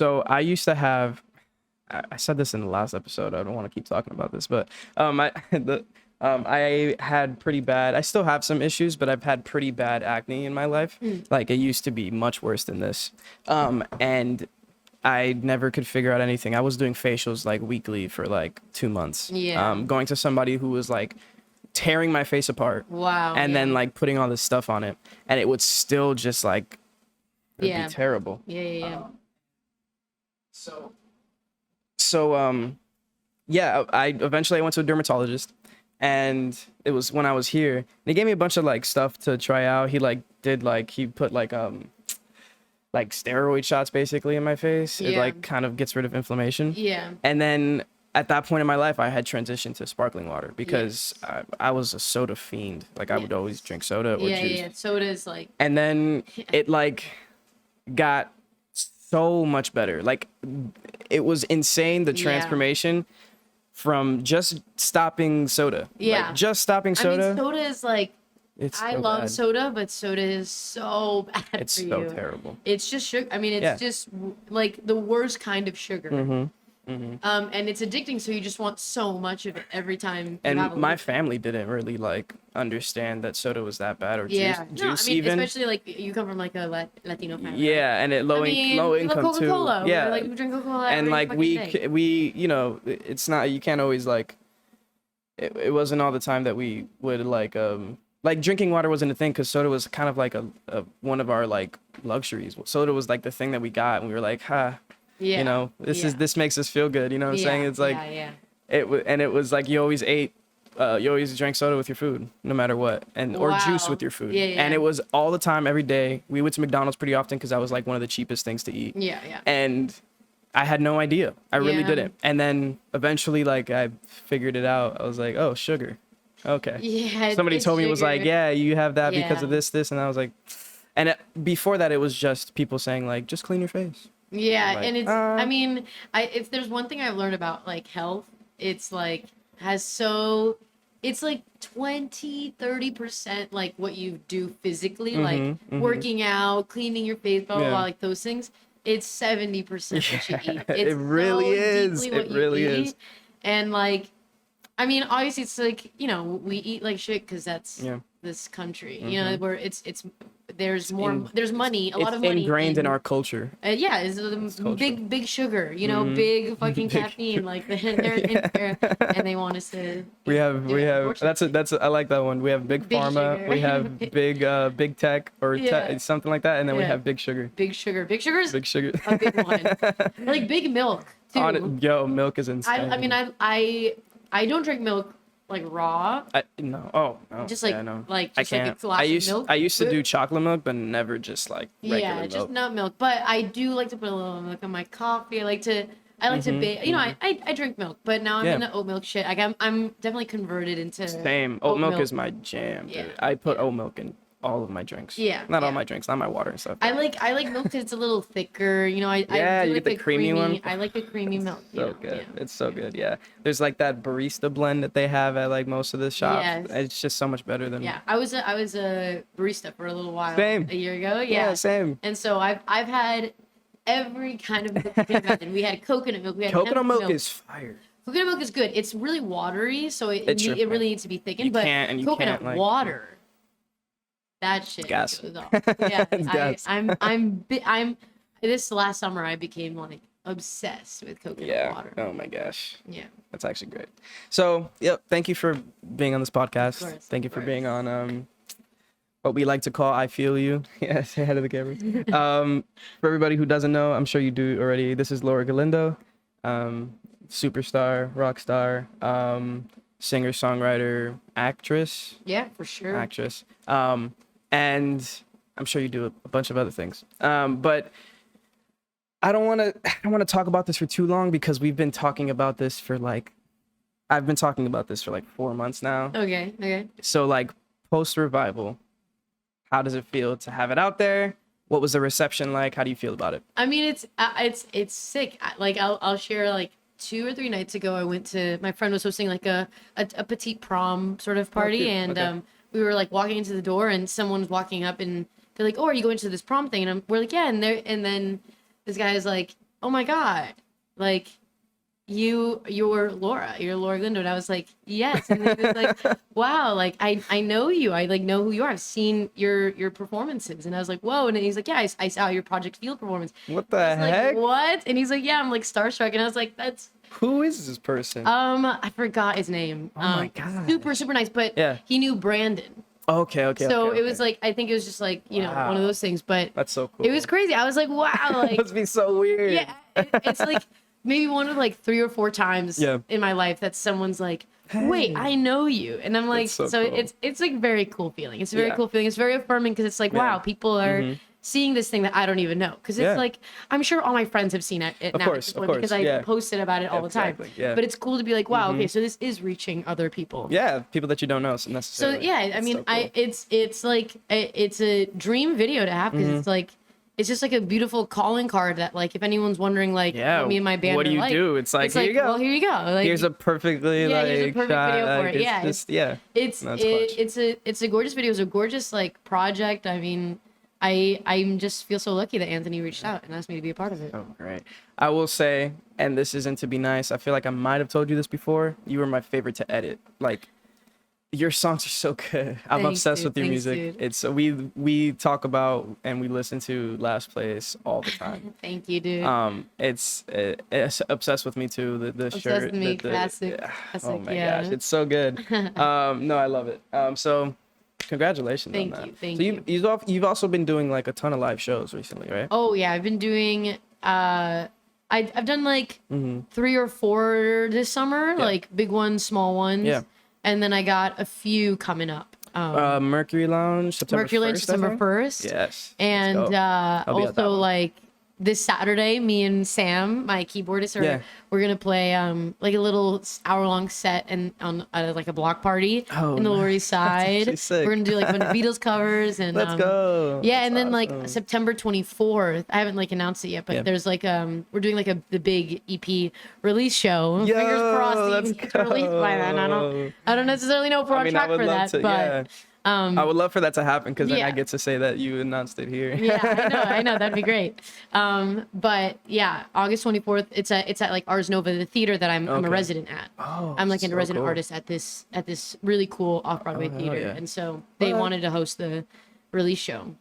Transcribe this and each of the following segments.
So I used to have, I said this in the last episode. I don't want to keep talking about this, but I had pretty bad. I still have some issues, but I've had pretty bad acne in my life. Like it used to be much worse than this, and I never could figure out anything. I was doing facials like weekly for like 2 months. Yeah. Going to somebody who was like tearing my face apart. Wow. And then like putting all this stuff on it, and it would still just like be terrible. Yeah. Yeah, I eventually went to a dermatologist, and it was when I was here, and he gave me a bunch of like stuff to try out. He put like steroid shots basically in my face. It like kind of gets rid of inflammation. Yeah. And then at that point in my life, I had transitioned to sparkling water because I was a soda fiend. Like I would always drink soda or juice. Yeah. Soda is like. And then it like got so much better. Like it was insane, the transformation from just stopping soda. Yeah. Like, just stopping soda. I mean, soda is like. I love soda, but soda is so bad for you. It's so terrible. It's just sugar. I mean, it's just like the worst kind of sugar. And it's addicting, so you just want so much of it every time. And my family didn't really like understand that soda was that bad, or juice I mean, even. Especially like you come from like a Latino family. Yeah, and low income Coca-Cola. too. Yeah, Like we drink Coca-Cola. And every like we you know, it's not, you can't always like. It wasn't all the time that we would like drinking water wasn't a thing, because soda was kind of like a one of our like luxuries. Soda was like the thing that we got, and we were like, you know, this makes us feel good. You know what I'm saying? It's like it was like you always drank soda with your food, no matter what, or juice with your food. And it was all the time, every day. We went to McDonald's pretty often because that was like one of the cheapest things to eat. And I had no idea. I really didn't. And then eventually, like I figured it out. I was like, oh, sugar. Okay. Yeah. Somebody told me, it was like, yeah, you have that because of this, and I was like, and before that, it was just people saying like, just clean your face. Yeah, like, and it's, I mean, if there's one thing I've learned about like health, it's like it's like 20-30% like what you do physically, like working out, cleaning your face, blah blah blah, like those things. It's 70% what you eat. It's it really is. It really is. And like, I mean, obviously, it's like, you know, we eat like shit because that's this country, you know, where there's money, a lot of money. It's ingrained in our culture. It's big sugar, you know, big fucking caffeine, like and they want us to. We have I like that one. We have big pharma, sugar. we have big tech or something like that, and then we have big sugar. Big sugar is big sugar. A big one. Like big milk too. Milk is insane. I mean, I don't drink milk like raw. No. Just like like just like a glass of milk. I used to do chocolate milk, but never just like regular milk. Just nut milk. But I do like to put a little milk in my coffee. I like to bake. You know, I drink milk, but now I'm in the oat milk shit. Like I'm definitely converted into. Same. Oat milk is my jam. Dude. I put oat milk in all of my drinks. Not all my drinks, not my water and stuff. I like milk because it's a little thicker. You know, I you like get the creamy one. I like the creamy milk. So good. Yeah. It's so good. Yeah. There's like that barista blend that they have at like most of the shops. Yes. It's just so much better than. Yeah. I was a barista for a little while. Same. A year ago. Yeah. Same. And so I've had every kind of milk you can imagine. We had coconut milk. We had coconut milk is fire. Coconut milk is good. It's really watery, so it really needs to be thickened. Coconut water. That shit goes off. Yeah, I'm. This last summer, I became like obsessed with coconut water. Oh my gosh. Yeah. That's actually great. So, thank you for being on this podcast. Of course, thank you for being on what we like to call I Feel You. Yeah, say hi to the camera. For everybody who doesn't know, I'm sure you do already. This is Laura Galindo, superstar, rock star, singer, songwriter, actress. Yeah, for sure. Actress. And I'm sure you do a bunch of other things. But I don't want to talk about this for too long, because we've been talking about this for I've been talking about this for like 4 months now. Okay. So like post revival, how does it feel to have it out there? What was the reception like? How do you feel about it? I mean, it's sick. Like I'll share, like 2 or 3 nights ago, I went to, my friend was hosting like a petite prom sort of party, and we were like walking into the door, and someone's walking up, and they're like, "Oh, are you going to this prom thing?" And we're like, "Yeah." And then this guy is like, oh my God, like, you're Laura Galindo. And I was like, yes. And he was like, wow, like, I know you. I like know who you are. I've seen your performances. And I was like, whoa. And he's like, yeah, I saw your Project Field performance. What the heck? Like, what? And he's like, yeah, I'm like starstruck. And I was like, who is this person? I forgot his name. Oh my God. Super, super nice. But he knew Brandon. Okay. So it was like, I think it was just like, you know, one of those things. But that's so cool. It was crazy. I was like, wow. Like, it must be so weird. Yeah. It's like maybe one of like 3 or 4 times in my life that someone's like, wait, I know you. And I'm like, so cool. It's like very cool feeling. It's a very cool feeling. It's very affirming because it's like, wow, people are seeing this thing that I don't even know. Because it's like, I'm sure all my friends have seen it now at this point because I posted about it all the time. Yeah. But it's cool to be like, wow, okay, so this is reaching other people. Yeah, people that you don't know necessarily. So yeah, I mean, so cool. It's like, it's a dream video to have because it's like, it's just like a beautiful calling card that, like, if anyone's wondering, like, what me and my band what do you do? It's like, here you go. Well, here you go. Like, here's a perfectly here's a perfect video for it. It's a gorgeous video. It's a gorgeous like project. I mean, I just feel so lucky that Anthony reached out and asked me to be a part of it. Oh, great. I will say, and this isn't to be nice, I feel like I might have told you this before. You were my favorite to edit. Like, your songs are so good. I'm obsessed with your music. Dude. It's we talk about and we listen to Last Place all the time. Thank you, dude. It's obsessed with me too. The obsessed shirt. With me, classic. Oh my gosh, it's so good. No, I love it. So congratulations on that. Thank you. You've also been doing like a ton of live shows recently, right? Oh yeah, I've been doing. I've done like 3 or 4 this summer, like big ones, small ones. Yeah. And then I got a few coming up. Mercury Lounge, September 1st. Yes. And also like this Saturday, me and Sam, my keyboardist, we're gonna play like a little hour-long set and on like a block party in the Lower East Side. We're gonna do like a bunch of Beatles covers and let's go. Yeah, and then like September 24th, I haven't like announced it yet, but there's like we're doing like the big EP release show. Yo, fingers crossed it gets released by then. I don't necessarily know if we're on track for that, but. I would love for that to happen because then I get to say that you announced it here. I know that'd be great. But yeah, August 24th, it's at like Ars Nova, the theater that I'm a resident at. Oh, I'm like a resident artist at this really cool off-Broadway theater, and so they wanted to host the release show.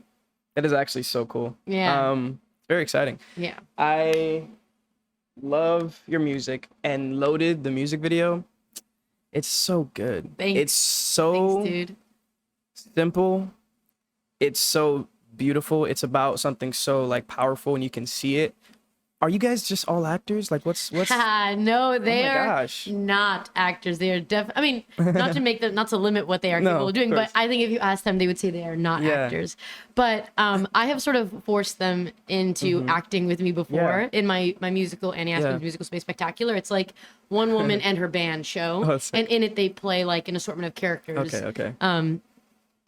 It is actually so cool. Yeah. It's very exciting. Yeah. I love your music, and Loaded, the music video, it's so good. It's so dude. Simple. It's so beautiful. It's about something so like powerful and you can see it. Are you guys just all actors? Like what's No, they are not actors. They are I mean, not to limit what they are capable of doing, but I think if you ask them, they would say they are not actors. But I have sort of forced them into acting with me before in my musical Annie Aspin's Musical Space Spectacular. It's like one woman and her band show, and in it they play like an assortment of characters. Okay.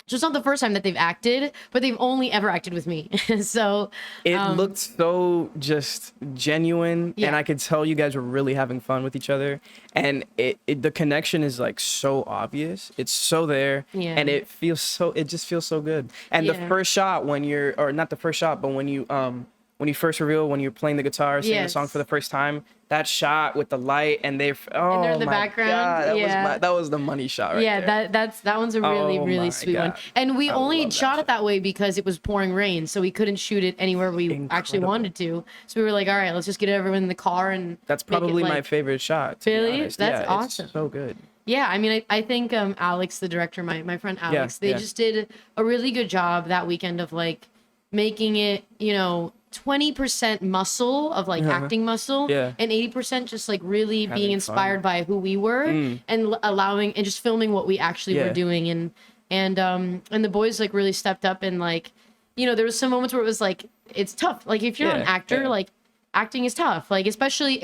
So it's not the first time that they've acted, but they've only ever acted with me. So it looked so just genuine, and I could tell you guys were really having fun with each other. And the connection is like so obvious. It's so there, and it just feels so good. And the first shot when not the first shot, but when you first reveal when you're playing the guitar, singing the song for the first time, that shot with the light and they're in the background. God, that was the money shot right there. that one's a really sweet one. And we only shot it that way because it was pouring rain, so we couldn't shoot it anywhere we actually wanted to. So we were like, all right, let's just get everyone in the car and that's probably my favorite shot. Really? That's awesome. It's so good. Yeah, I mean, I think Alex, the director, my friend Alex, they just did a really good job that weekend of like making it, 20% muscle of like acting muscle and 80% just like really being inspired by who we were and allowing and just filming what we actually were doing and the boys like really stepped up and like there was some moments where it was like it's tough, like if you're an actor like acting is tough, like especially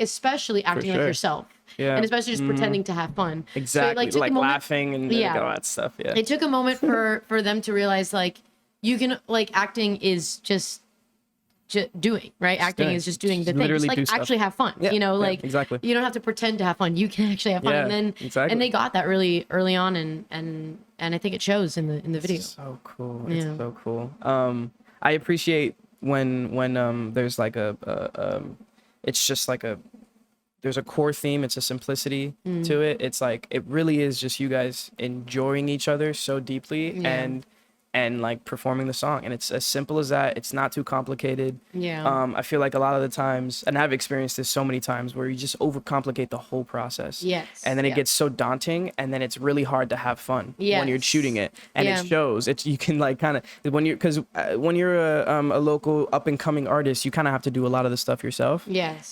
acting like yourself and especially just pretending to have fun. Exactly. So like laughing and all that stuff. It took a moment for them to realize like you can like acting is just doing, right? Acting is just doing the thing. Just, like actually have fun. Exactly. You don't have to pretend to have fun. You can actually have fun. And then and they got that really early on and I think it shows in the video. It's so cool. It's so cool. I appreciate when there's like it's just like there's a core theme. It's a simplicity to it. It's like, it really is just you guys enjoying each other so deeply and like performing the song, and it's as simple as that. It's not too complicated. I feel like a lot of the times, and I've experienced this so many times, where you just overcomplicate the whole process, and then it gets so daunting, and then it's really hard to have fun when you're shooting it, and it shows. It's, you can like kind of, when you're a local up and coming artist, you kind of have to do a lot of the stuff yourself,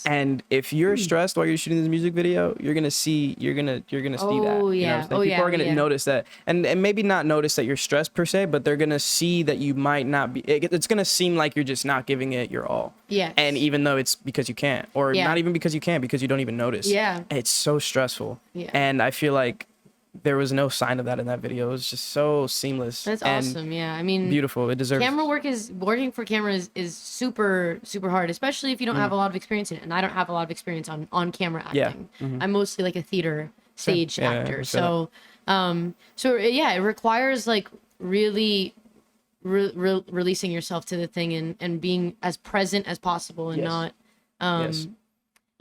and if you're stressed while you're shooting this music video, you're gonna see that, you know what I'm saying? People are gonna notice that, and maybe not notice that you're stressed per se, but they're gonna see that you might not be. It's gonna seem like you're just not giving it your all. And even though it's because you can't, or not even because you can't, because you don't even notice. It's so stressful. And I feel like there was no sign of that in that video. It was just so seamless. That's awesome. I mean, beautiful. It deserves. Working for camera is super hard, especially if you don't have a lot of experience in it. And I don't have a lot of experience on camera acting. I'm mostly like a theater stage actor. So it requires like really releasing yourself to the thing and being as present as possible, and not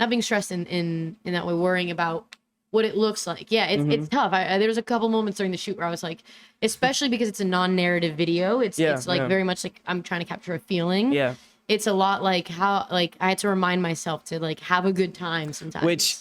being stressed in that way, worrying about what it looks like. It's tough. There was a couple moments during the shoot where I was like, especially because it's a non-narrative video, it's like very much like I'm trying to capture a feeling. It's a lot like how, like, I had to remind myself to like have a good time sometimes. Which,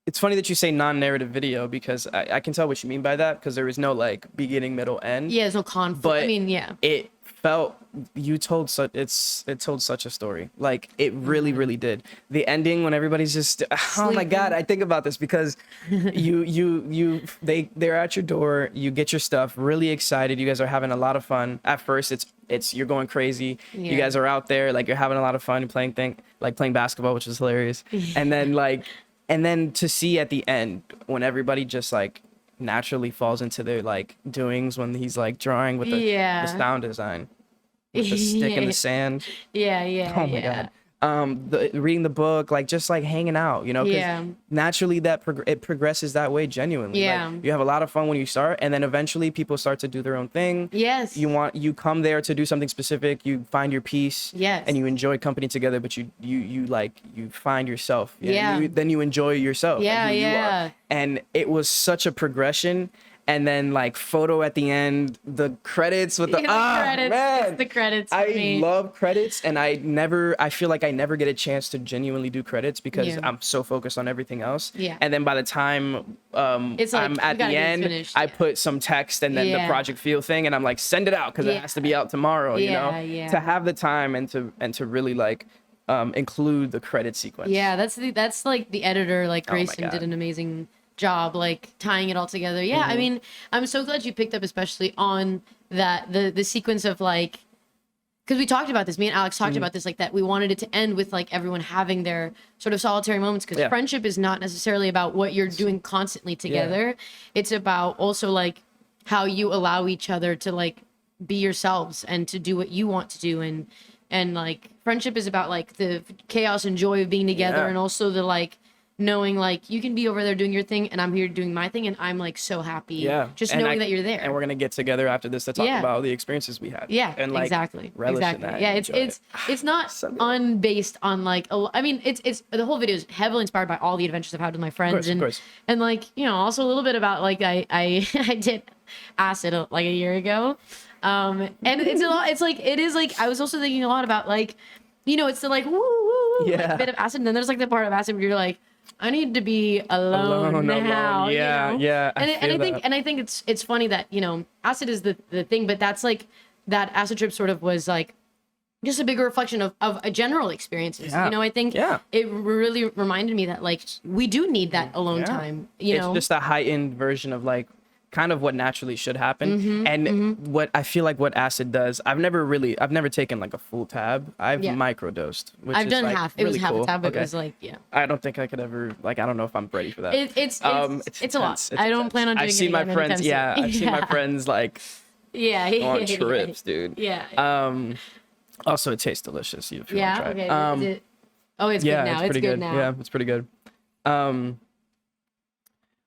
it's funny that you say non-narrative video, because I can tell what you mean by that, because there is no like beginning, middle, end. There's no conflict. But I mean, it felt, it told such a story. Like, it really did. The ending, when everybody's just oh my God, I think about this because they're at your door, you get your stuff, really excited, you guys are having a lot of fun. At first it's you're going crazy. You guys are out there, like, you're having a lot of fun, you're playing basketball, which is hilarious. And then to see at the end, when everybody just like naturally falls into their like doings, when he's like drawing with the sound design, with the stick in the sand. Oh my God. Reading the book, like just like hanging out, you know, because naturally it progresses that way genuinely. Like, you have a lot of fun when you start, and then eventually people start to do their own thing. You come there to do something specific, you find your piece, and you enjoy company together, but you find yourself. Then you enjoy yourself. You are. And it was such a progression. And then like photo at the end, the credits with the credits. Man, the credits. I love credits, and I feel like I never get a chance to genuinely do credits because I'm so focused on everything else. And then by the time it's like, I'm at the end, finished, I put some text and then the project feel thing, and I'm like, send it out because it has to be out tomorrow. You know, to have the time and to really like include the credit sequence. That's like the editor, like Grayson did an amazing job, like tying it all together. I mean, I'm so glad you picked up especially on that the sequence of like, because we talked about this, me and Alex talked about this, like that we wanted it to end with like everyone having their sort of solitary moments, because friendship is not necessarily about what you're doing constantly together. It's about also like how you allow each other to like be yourselves and to do what you want to do, and like friendship is about like the chaos and joy of being together, and also the like knowing like you can be over there doing your thing and I'm here doing my thing, and I'm like so happy just knowing that you're there. And we're gonna get together after this to talk about the experiences we had. And like exactly. It's not unbased on like I mean it's the whole video is heavily inspired by all the adventures I've had with my friends, of course. And like, you know, also a little bit about like I did acid like a year ago, and it's a lot. It's like it is like I was also thinking a lot about like, you know, it's the like woo like, bit of acid, and then there's like the part of acid where you're like, I need to be alone now. Yeah, you know? yeah. I think it's funny that, you know, acid is the thing, but that's like that acid trip sort of was like just a bigger reflection of a general experiences. You know, I think it really reminded me that like we do need that alone time. You know, it's just a heightened version of like kind of what naturally should happen. What I feel like what acid does, I've never taken like a full tab. I've microdosed, which I've done like half. Really it was half cool. a tab, but it was like I don't think I could ever like, I don't know if I'm ready for that. It's a lot. I don't plan on doing it. I've seen my friends. I've seen my friends like on trips, dude. Also, it tastes delicious. If you want to try it. It's good now. It's good now. Yeah, it's pretty good.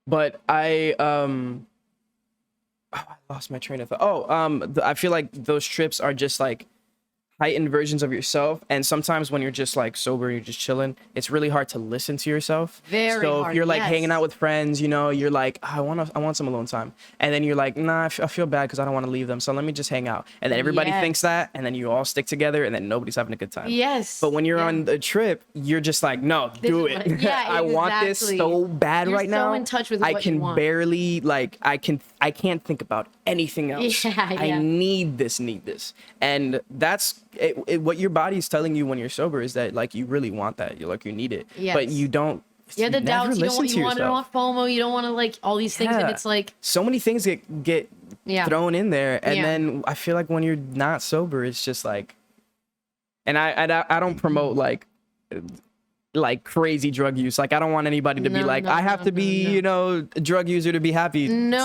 But I lost my train of thought. I feel like those trips are just like heightened versions of yourself, and sometimes when you're just like sober, you're just chilling, it's really hard to listen to yourself. Very so hard, if you're like hanging out with friends, you know, you're like, I want some alone time, and then you're like, nah, I feel bad because I don't want to leave them, so let me just hang out, and then everybody thinks that, and then you all stick together, and then nobody's having a good time. But when you're on the trip, you're just like, no, do it. I want this so bad right now. You're so in touch with what I can you want. barely like I can't think about anything else. I need this. And that's what your body's telling you when you're sober, is that like you really want that. You're like, you need it. But you don't. Yeah, the doubts. You don't want FOMO. You don't want to like all these things, and it's like so many things get thrown in there, and then I feel like when you're not sober, it's just like, and I don't promote like crazy drug use. Like, I don't want anybody to be like, I have to be, you know, a drug user to be happy. No.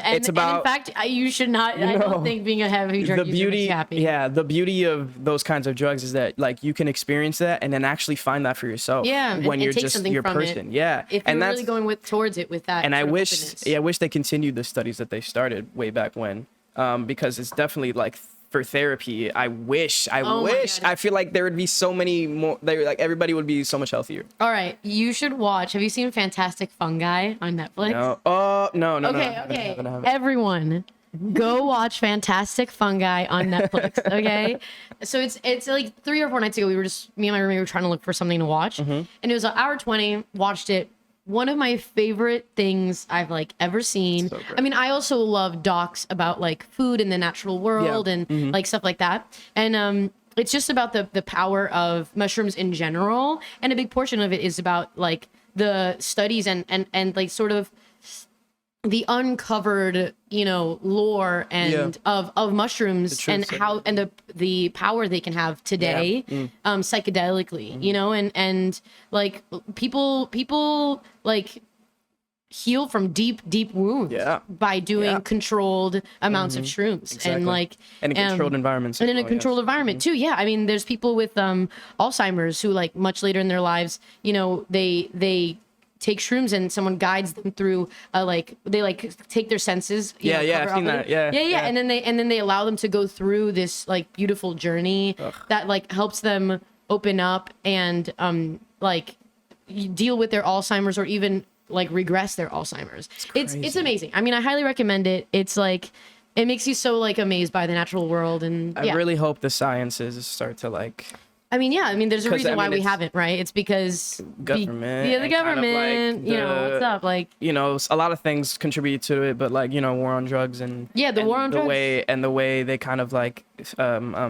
It's about, and in fact, you should not. I don't think being a heavy drug user makes you happy. Yeah, the beauty of those kinds of drugs is that like you can experience that and then actually find that for yourself. Yeah, when you're just your person. Yeah, if you're really going towards it with that. And I wish they continued the studies that they started way back when, because it's definitely like. For therapy, I wish. I feel like there would be so many more. Like everybody would be so much healthier. All right, you should watch. Have you seen Fantastic Fungi on Netflix? No. Oh no. Okay. Everyone, go watch Fantastic Fungi on Netflix. Okay, so it's like 3 or 4 nights ago. Me and my roommate were trying to look for something to watch, and it was an hour 20. Watched it. One of my favorite things I've like ever seen. So I mean, I also love docs about like food in the natural world and like stuff like that. And it's just about the power of mushrooms in general. And a big portion of it is about like the studies and like sort of the uncovered, you know, lore and of mushrooms and how and the power they can have today, psychedelically, you know, and like people like heal from deep wounds by doing controlled amounts of shrooms and like and in controlled environments and in a controlled environment too. I mean, there's people with Alzheimer's who like much later in their lives, you know, they take shrooms and someone guides them through they take their senses. I've seen that. And then they allow them to go through this like beautiful journey that like helps them open up and like deal with their Alzheimer's or even like regress their Alzheimer's. It's amazing. I mean, I highly recommend it. It's like it makes you so like amazed by the natural world, and I really hope the sciences start to like. I mean, there's a reason why we haven't, right? It's because government. The government, you know, what's up? Like, you know, a lot of things contribute to it, but like, you know, war on drugs and war on drugs. The way they kind of like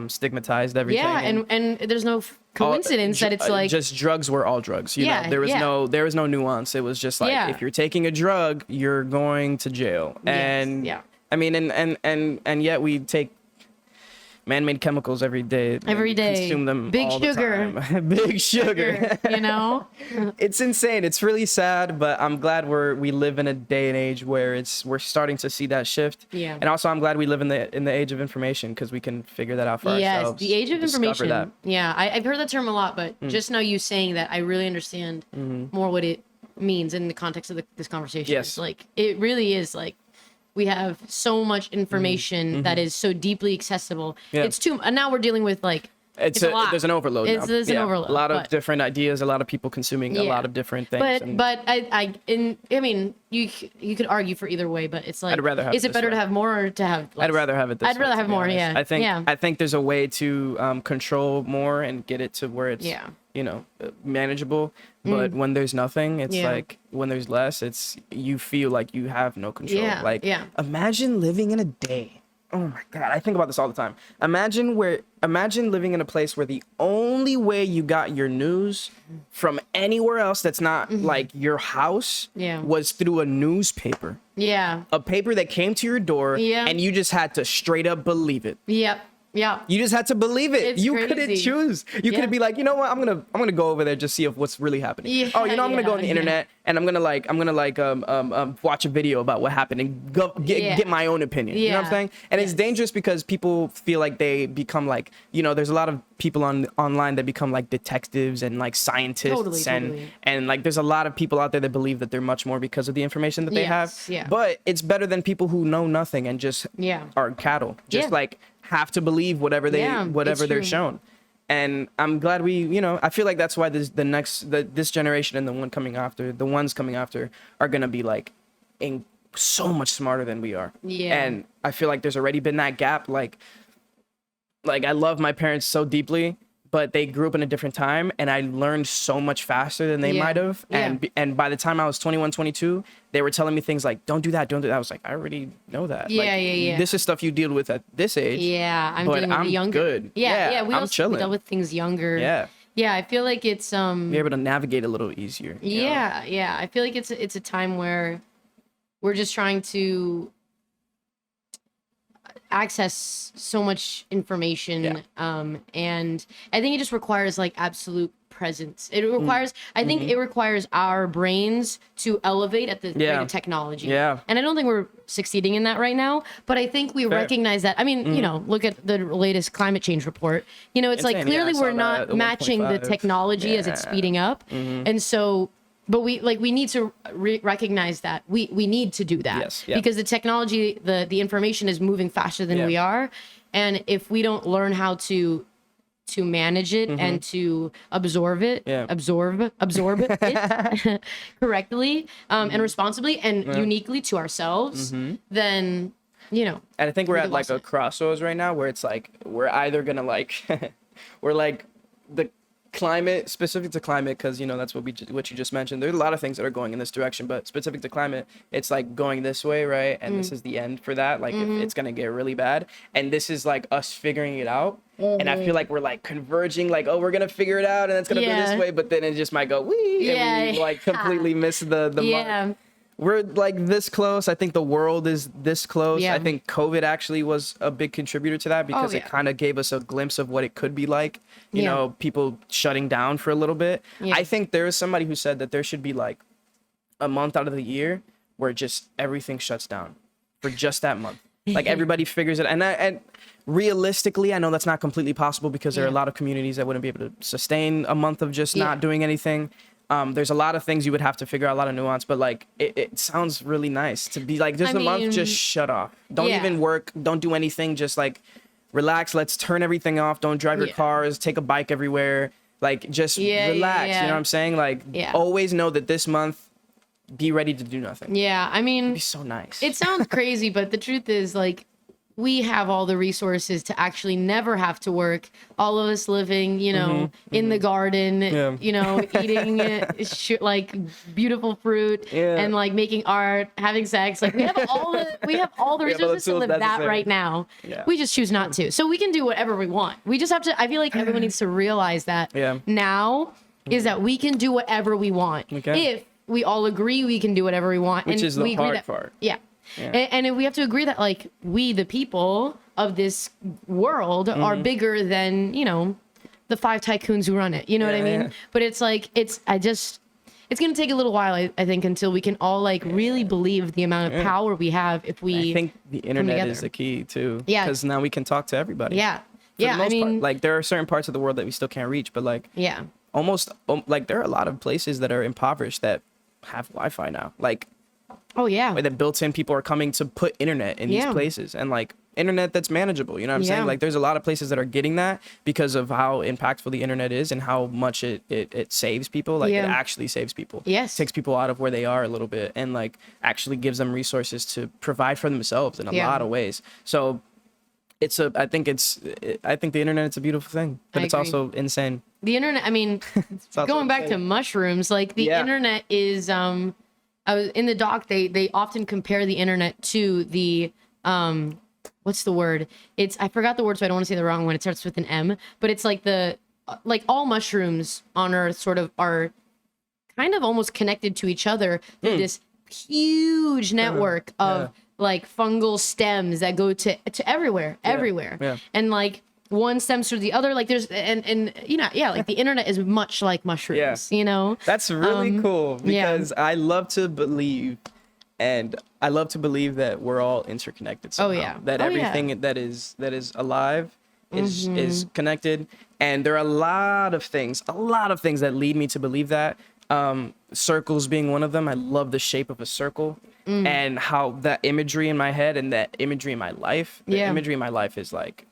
stigmatized everything. Yeah, and there's no coincidence that it's like just drugs were all drugs. You know, there was no nuance. It was just like if you're taking a drug, you're going to jail. And I mean, and yet we take man-made chemicals every day. Consume them Big all sugar. the time. Big sugar. You know? It's insane. It's really sad, but I'm glad we live in a day and age where we're starting to see that shift. Yeah. And also I'm glad we live in the age of information because we can figure that out for ourselves. Yes, the age of information. That. Yeah, I've heard that term a lot, but just now you saying that, I really understand more what it means in the context of this conversation. Yes. It's like, it really is like, we have so much information that is so deeply accessible. It's too, and now we're dealing with like it's a lot. There's an overload. There's an overload. A lot of different ideas. A lot of people consuming a lot of different things. But I mean, you could argue for either way. But it's like, I'd rather have is it better to have more or to have less? I'd rather have it. I'd rather have more. Yeah. I think there's a way to control more and get it to where it's you know manageable. But when there's nothing, it's like when there's less, you feel like you have no control. Imagine living in a day. Oh my God, I think about this all the time. Imagine living in a place where the only way you got your news from anywhere else that's not like your house was through a newspaper. Yeah. A paper that came to your door and you just had to straight up believe it. Yep. Yeah. You just had to believe it. You couldn't choose. You couldn't be like, you know what, I'm gonna go over there just see what's really happening. I'm gonna go on the internet and I'm gonna watch a video about what happened and get my own opinion. You know what I'm saying? And it's dangerous because people feel like they become like, you know, there's a lot of people online that become like detectives and like scientists and like there's a lot of people out there that believe that they're much more because of the information that they have. Yeah. But it's better than people who know nothing and just are cattle. Just like have to believe whatever they're shown. And I'm glad I feel like that's why this generation and the ones coming after are gonna be like so much smarter than we are. Yeah. And I feel like there's already been that gap. Like I love my parents so deeply, but they grew up in a different time, and I learned so much faster than they might have. And by the time I was 21, 22, they were telling me things like, don't do that. I was like, I already know that. This is stuff you deal with at this age. Yeah, I'm dealing with younger. Good. Yeah, we dealt with things younger. Yeah, I feel like it's you're able to navigate a little easier. Yeah. I feel like it's a time where we're just trying to access so much information, and I think it just requires like absolute presence. It requires I think it requires our brains to elevate at the rate of technology. And I don't think we're succeeding in that right now, but I think we recognize that. I mean, look at the latest climate change report. It's like clearly we're not matching the technology as it's speeding up. And so but we need to recognize that we need to do that because the technology, the information is moving faster than we are, and if we don't learn how to manage it and to absorb it correctly and responsibly and uniquely to ourselves, then And I think we're at like a crossroads right now where it's like we're either gonna we're like the climate, specific to climate, because that's what you just mentioned. There's a lot of things that are going in this direction, but specific to climate, it's like going this way, right? And this is the end for that. Like if it's gonna get really bad, and this is like us figuring it out. And I feel like we're like converging, like, oh, we're gonna figure it out, and it's gonna be this way, but then it just might go and we like completely miss the mark. We're like this close. I think the world is this close. I think COVID actually was a big contributor to that because it kind of gave us a glimpse of what it could be like, you know, people shutting down for a little bit. I think there is somebody who said that there should be like a month out of the year where just everything shuts down for just that month. Like everybody figures it. And realistically, I know that's not completely possible because there are a lot of communities that wouldn't be able to sustain a month of just not doing anything. There's a lot of things you would have to figure out, a lot of nuance, but like it sounds really nice to be like just a month, just shut off. Don't even work. Don't do anything. Just like relax. Let's turn everything off. Don't drive your cars. Take a bike everywhere. Like just relax. You know what I'm saying? Like always know that this month, be ready to do nothing. Yeah, I mean, it'd be so nice. It sounds crazy, but the truth is like we have all the resources to actually never have to work. All of us living, in the garden, eating like beautiful fruit and like making art, having sex. Like we have all the resources to live that right now. Yeah. We just choose not to. So we can do whatever we want. We just have to. I feel like everyone needs to realize that now is that we can do whatever we want. If we all agree we can do whatever we want, which is the hard part. Yeah. And we have to agree that like we, the people of this world, are bigger than the 5 tycoons who run it. You know what I mean? But it's like it's gonna take a little while, I think, until we can all like really believe the amount of power we have if we. I think the internet is the key too. Yeah. Because now we can talk to everybody. Yeah. I mean, like there are certain parts of the world that we still can't reach, but like almost like there are a lot of places that are impoverished that have Wi-Fi now. Like. Oh yeah. Where the built-in people are coming to put internet in these places, and like internet that's manageable. You know what I'm saying? Like there's a lot of places that are getting that because of how impactful the internet is and how much it saves people. Like it actually saves people. Yes. It takes people out of where they are a little bit and like actually gives them resources to provide for themselves in a lot of ways. So I think the internet's a beautiful thing, but it's also insane. The internet, I mean, going back to mushrooms, like the internet is I was in the doc. They often compare the internet to the what's the word? I forgot the word, so I don't want to say the wrong one. It starts with an M, but it's like all mushrooms on Earth sort of are kind of almost connected to each other through this huge network of like fungal stems that go to everywhere, and like. One stems through the other, like there's and like the internet is much like mushrooms, That's really cool because I love to believe that we're all interconnected somehow. That everything that is alive is connected, and there are a lot of things that lead me to believe that. Circles being one of them. I love the shape of a circle and how that imagery in my head and that imagery in my life. The imagery in my life is like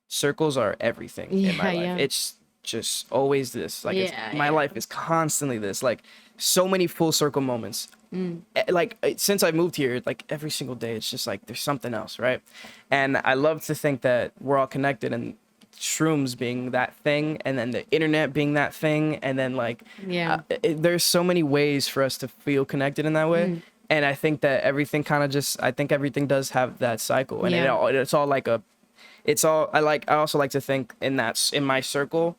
circles are everything in my life. It's just always this. Like my life is constantly this. Like so many full circle moments. Like since I moved here, like every single day, it's just like there's something else, right? And I love to think that we're all connected, and shrooms being that thing, and then the internet being that thing, and then like there's so many ways for us to feel connected in that way. And I think that everything kind of just, I think everything does have that cycle, and it's all like a, it's all, I also like to think in my circle,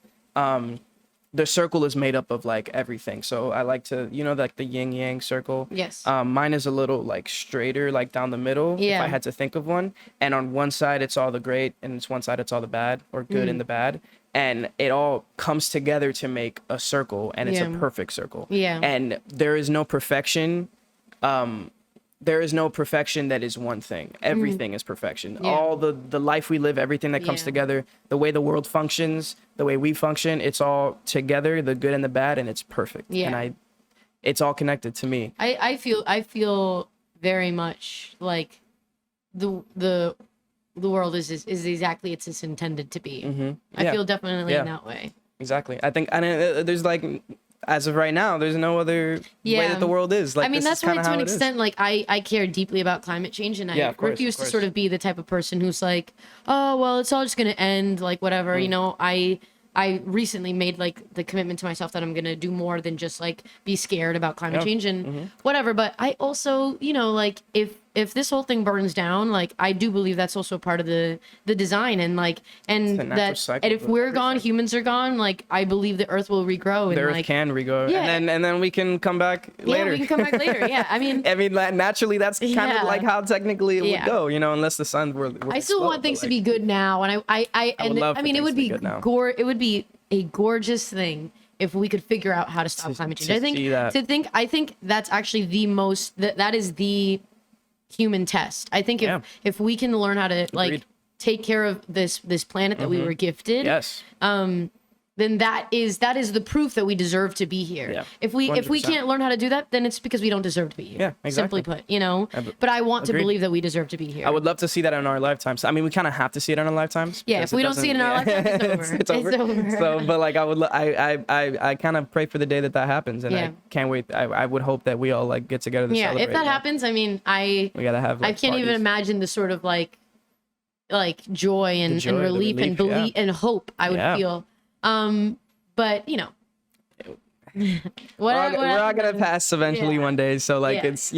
the circle is made up of like everything. So I like to, like the yin yang circle. Yes. Mine is a little like straighter, like down the middle. If I had to think of one. And on one side, it's all the great, and it's one side, it's all the bad, or good and the bad. And it all comes together to make a circle, and it's a perfect circle. Yeah. And there is no perfection. There is no perfection that is one thing. Everything is perfection. All the life we live, everything that comes together, the way the world functions, the way we function, it's all together, the good and the bad, and it's perfect. And it's all connected to me. I feel very much like the world is exactly it's intended to be. I feel definitely in that way. Exactly. I think, and there's like, as of right now, there's no other way that the world is. Like, I mean, that's why to an extent, like I care deeply about climate change, and I refuse to sort of be the type of person who's like, oh, well, it's all just going to end, like whatever, I recently made like the commitment to myself that I'm going to do more than just like be scared about climate change and whatever. But I also, like if this whole thing burns down, like I do believe that's also part of the design, and like and if we're gone, humans are gone. Like I believe the Earth will regrow, and the Earth can regrow, and then we can come back later. Yeah, we can come back later. Yeah, I mean, naturally, that's kind of like how technically it would go, unless the sun were I still want things to be good now, and I mean, it would be it would be a gorgeous thing if we could figure out how to stop climate change. I think that's actually the most that is the human test. I think if we can learn how to like take care of this planet that we were gifted, then that is the proof that we deserve to be here. Yeah, if we can't learn how to do that, then it's because we don't deserve to be here. Yeah, exactly. Simply put, But I want to believe that we deserve to be here. I would love to see that in our lifetimes. I mean, we kind of have to see it in our lifetimes. Yeah, if we don't see it in our lifetimes, it's over. It's over. So, but like I kind of pray for the day that happens, and I can't wait. I would hope that we all like get together to celebrate. If that happens, I mean, we gotta have. I can't even imagine the sort of like joy and relief and belief and hope I would feel. But we're all gonna pass eventually one day. So like it's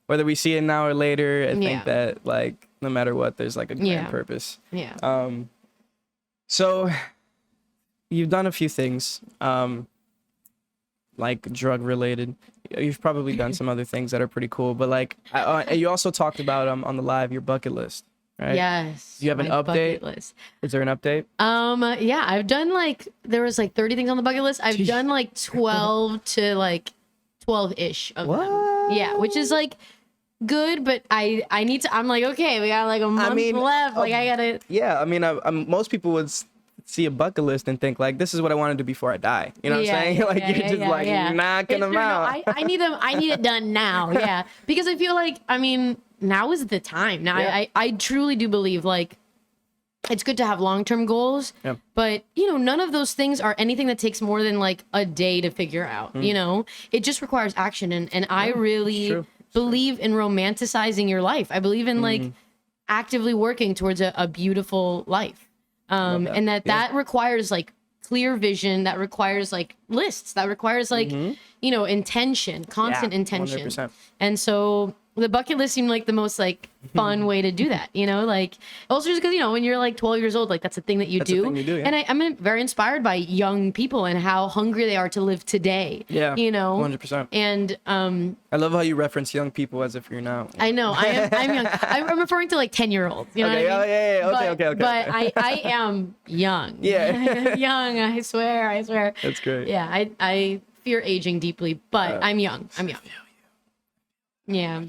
whether we see it now or later, I think that like no matter what, there's like a grand purpose. Yeah. So you've done a few things, like drug related. You've probably done some other things that are pretty cool. But like you also talked about on the live your bucket list. Right? Yes. Do you have an update? List. Is there an update? Yeah, I've done there was 30 things on the bucket list. I've done 12 to 12-ish of them. Yeah, which is good, but I need to. I'm like, okay, we got a month left. I gotta. Yeah, I mean, most people would see a bucket list and think this is what I want to do before I die. You know what I'm saying? You're just knocking them out. No, I need them. I need it done now. Yeah, because I feel now is the time. Now, I truly do believe it's good to have long-term goals, but none of those things are anything that takes more than a day to figure out. It just requires action, and I really believe in romanticizing your life. I believe in actively working towards a beautiful life, and that requires clear vision. That requires lists. That requires intention, constant intention. 100%. And so the bucket list seemed the most fun way to do that, also just because when you're 12 years old, that's a thing that you do. And I'm very inspired by young people and how hungry they are to live today. 100%. And I love how you reference young people as if you're now. I know I'm young. I'm referring to 10-year-olds. You know what I mean? Okay. But I am young. Yeah. Young. I swear. That's great. Yeah. I fear aging deeply, but I'm young. Yeah.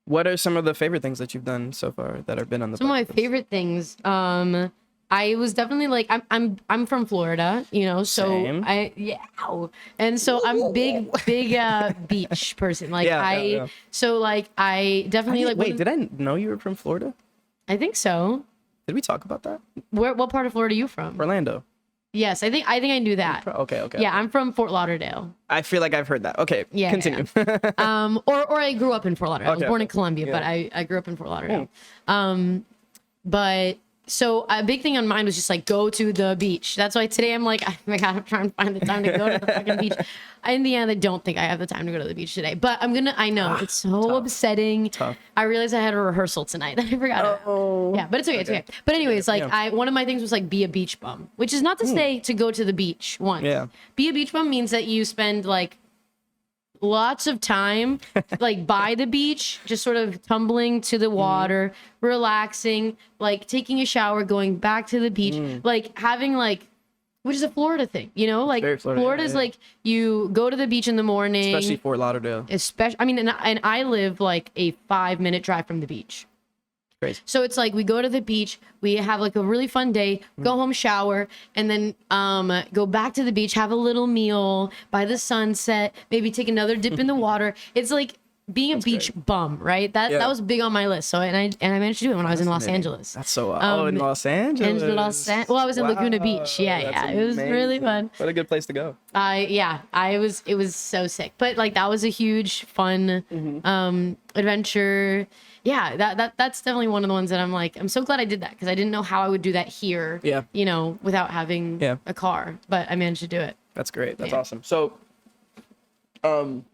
What are some of the favorite things that you've done so far that have been on the some of my favorite things? I was definitely I'm from Florida, so Same. and so I'm big beach person. So I definitely Wait, did I know you were from Florida? I think so. Did we talk about that? What part of Florida are you from? Orlando. Yes, I think I knew that. Okay. Yeah, I'm from Fort Lauderdale. I feel like I've heard that. Okay, yeah, continue. Yeah. Or I grew up in Fort Lauderdale. I was born in Colombia, but I grew up in Fort Lauderdale. But so a big thing on mine was just like go to the beach. That's why today I'm like, I gotta try and find the time to go to the fucking beach. In the end, I don't think I have the time to go to the beach today, but I know it's so upsetting. Tough. I realized I had a rehearsal tonight. I forgot. Yeah, but it's okay. It's okay. But anyways, like one of my things was like be a beach bum, which is not to say to go to the beach once. Yeah. Be a beach bum means that you spend like lots of time like by the beach, just sort of tumbling to the water, relaxing, like taking a shower, going back to the beach, like having like, which is a Florida thing, you know, like Florida's like you go to the beach in the morning, especially Fort Lauderdale. I mean, and I live like a 5-minute drive from the beach. Crazy. So it's like we go to the beach, we have like a really fun day, go home, shower, and then go back to the beach, have a little meal by the sunset, maybe take another dip in the water. It's like being a beach bum, right? That was big on my list. So and I managed to do it when I was in Los Angeles. That's so in Los Angeles. Well, I was in Laguna Beach. Yeah. It was really fun. What a good place to go. It was so sick. But like that was a huge fun adventure. Yeah, that's definitely one of the ones that I'm like, I'm so glad I did that because I didn't know how I would do that here. Yeah. You know, without having a car, but I managed to do it. That's great. That's awesome. So, you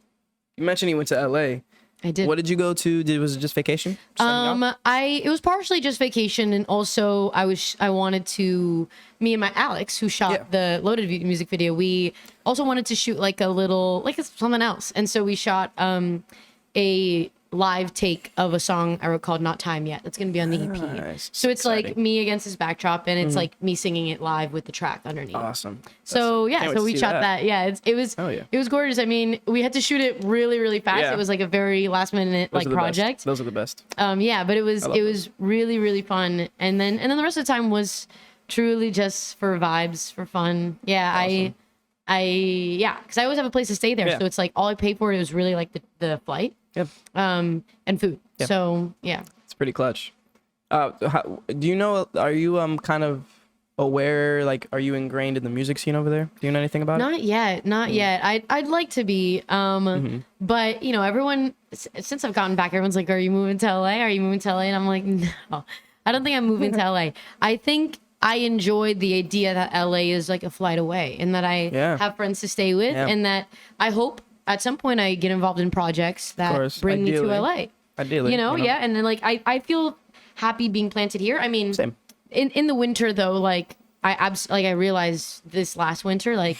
mentioned you went to LA. I did. What did you go to? Was it just vacation? It was partially just vacation, and also I wanted to. Me and my Alex, who shot the Loaded music video, we also wanted to shoot like a little something else, and so we shot a live take of a song I wrote called Not Time Yet. That's going to be on the EP. Nice. So it's like me against this backdrop, and it's like me singing it live with the track underneath. Awesome. So so we shot that. Yeah, it was gorgeous. I mean, we had to shoot it really, really fast. Yeah. It was like a very last minute project. Those are the best. But it was really, really fun. And then the rest of the time was truly just for vibes, for fun. Yeah, awesome. Because I always have a place to stay there. So it's like all I paid for it was really like the flight. Yep. And food. Yep. So yeah. It's pretty clutch. Do you know? Are you kind of aware? Like, are you ingrained in the music scene over there? Do you know anything about it? Not yet. I'd like to be. But you know, everyone since I've gotten back, everyone's like, "Are you moving to LA? Are you moving to LA?" And I'm like, "No, I don't think I'm moving to LA. I think." I enjoyed the idea that LA is like a flight away and that I have friends to stay with and that I hope at some point I get involved in projects that bring me to LA. Ideally. You know? And then like I feel happy being planted here. I mean, same. In the winter though, like I realized this last winter, like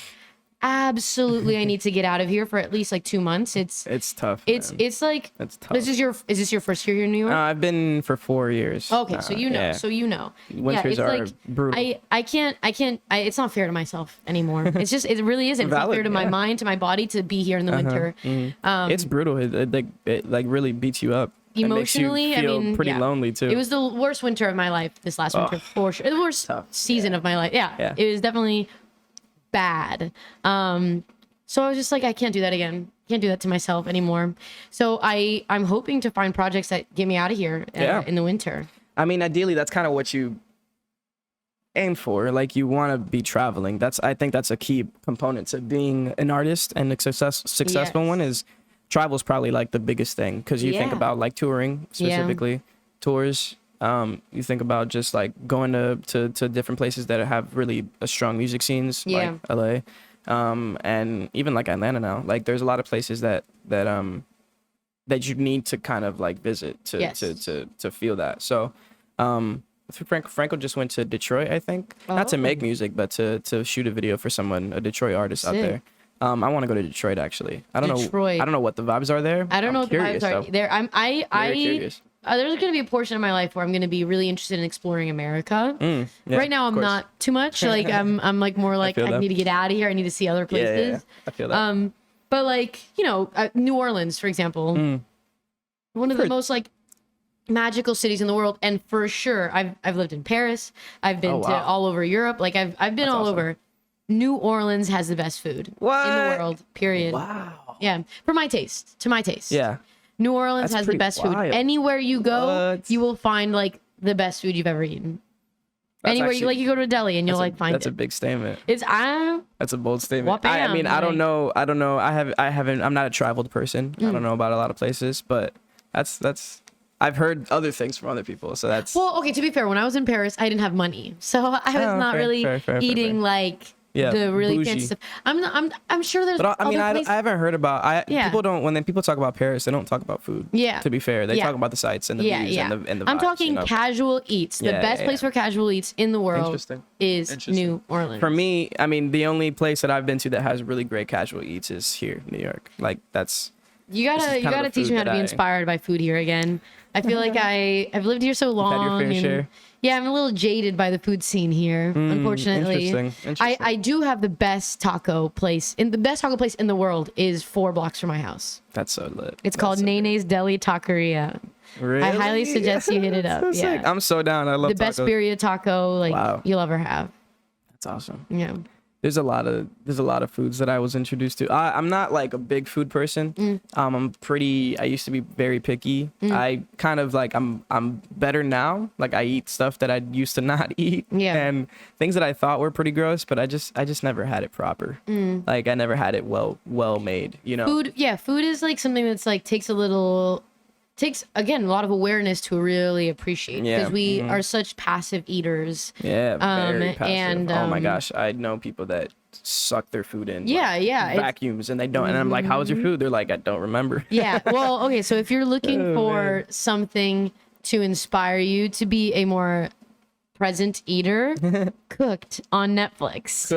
absolutely I need to get out of here for at least like 2 months. It's tough. It's like it's tough. Is this your first year here in New York? I've been for 4 years. Okay, so you know. Yeah. So you know. Winters are like, brutal. I can't it's not fair to myself anymore. It's just it really isn't. It's not fair to my mind, to my body to be here in the winter. It's brutal. It like really beats you up. Emotionally, I mean, pretty lonely too. It was the worst winter of my life this last winter for sure. The worst season of my life. Yeah. It was definitely bad. So I was just like, I can't do that again. Can't do that to myself anymore. So I'm hoping to find projects that get me out of here in the winter. I mean, ideally, that's kind of what you aim for. Like, you want to be traveling. I think that's a key component to being an artist, and a successful one is travel's probably like the biggest thing, because you think about like touring specifically, tours. You think about just like going to different places that have really strong music scenes, like LA, and even like Atlanta now. Like, there's a lot of places that you need to kind of like visit to feel that. So, Franco just went to Detroit, I think, not to make music, but to shoot a video for someone, a Detroit artist out there. I want to go to Detroit actually. I don't know what the vibes are there. I don't know what the vibes are there. I'm curious. There's going to be a portion of my life where I'm going to be really interested in exploring America. Right now, I'm not too much. Like I'm like more like I need to get out of here. I need to see other places. Yeah. I feel that. But like, you know, New Orleans, for example, one of the most like magical cities in the world, and for sure, I've lived in Paris. I've been to all over Europe. Like I've been all over. New Orleans has the best food in the world. Period. Wow. Yeah, to my taste. Yeah. New Orleans has the best food. Anywhere you go, you will find like the best food you've ever eaten. Anywhere you go to a deli and you'll find it. That's a big statement. That's a bold statement. I mean, I don't know. I'm not a traveled person. I don't know about a lot of places, but that's. I've heard other things from other people, so that's. Well, okay. To be fair, when I was in Paris, I didn't have money, so I was not really eating the really fancy stuff. I'm sure there's. But I mean, I haven't heard about. People don't, when people talk about Paris, they don't talk about food. Yeah. To be fair, they talk about the sights and the views and the vibes, I'm talking casual eats. The best place for casual eats in the world is New Orleans. For me, I mean, the only place that I've been to that has really great casual eats is here, New York. Like that's. You gotta teach me how to be inspired by food here again. I feel like I've lived here so long. Had your fair share. Yeah, I'm a little jaded by the food scene here, unfortunately. Interesting. I do have the best taco place. The best taco place in the world is 4 blocks from my house. That's so lit. It's called Nene's Deli Taqueria. Really? I highly suggest you hit it up. So yeah. I'm so down. I love the best birria taco you'll ever have. That's awesome. Yeah. There's a lot of foods that I was introduced to. I'm not like a big food person. I used to be very picky. I kind of I'm better now. Like I eat stuff that I used to not eat. Yeah. And things that I thought were pretty gross, but I just never had it proper. Like I never had it well made, you know. Food is like something that's takes again a lot of awareness to really appreciate because we are such passive eaters. Yeah, very passive. And oh my gosh, I know people that suck their food in vacuums and they don't, and I'm like, how was your food? They're like, I don't remember. Yeah, well, okay, so if you're looking for something to inspire you to be a more present eater, Cooked on Netflix.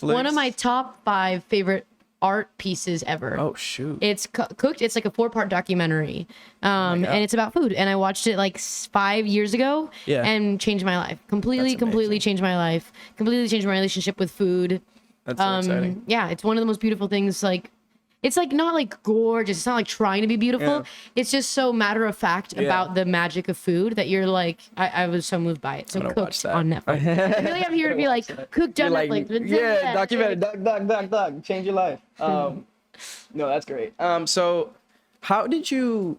One of my top 5 favorite art pieces ever. Oh shoot. It's Cooked. It's like a 4-part documentary. And it's about food. And I watched it like 5 years ago and changed my life. Completely changed my life. Completely changed my relationship with food. That's so exciting. Yeah, it's one of the most beautiful things. Like it's like not like gorgeous. It's not like trying to be beautiful. Yeah. It's just so matter of fact about the magic of food that you're like, I was so moved by it. So Cooked on Netflix. I feel like I'm here to be like Cooked on Netflix. Documentary, doc, change your life. No, that's great. So how did you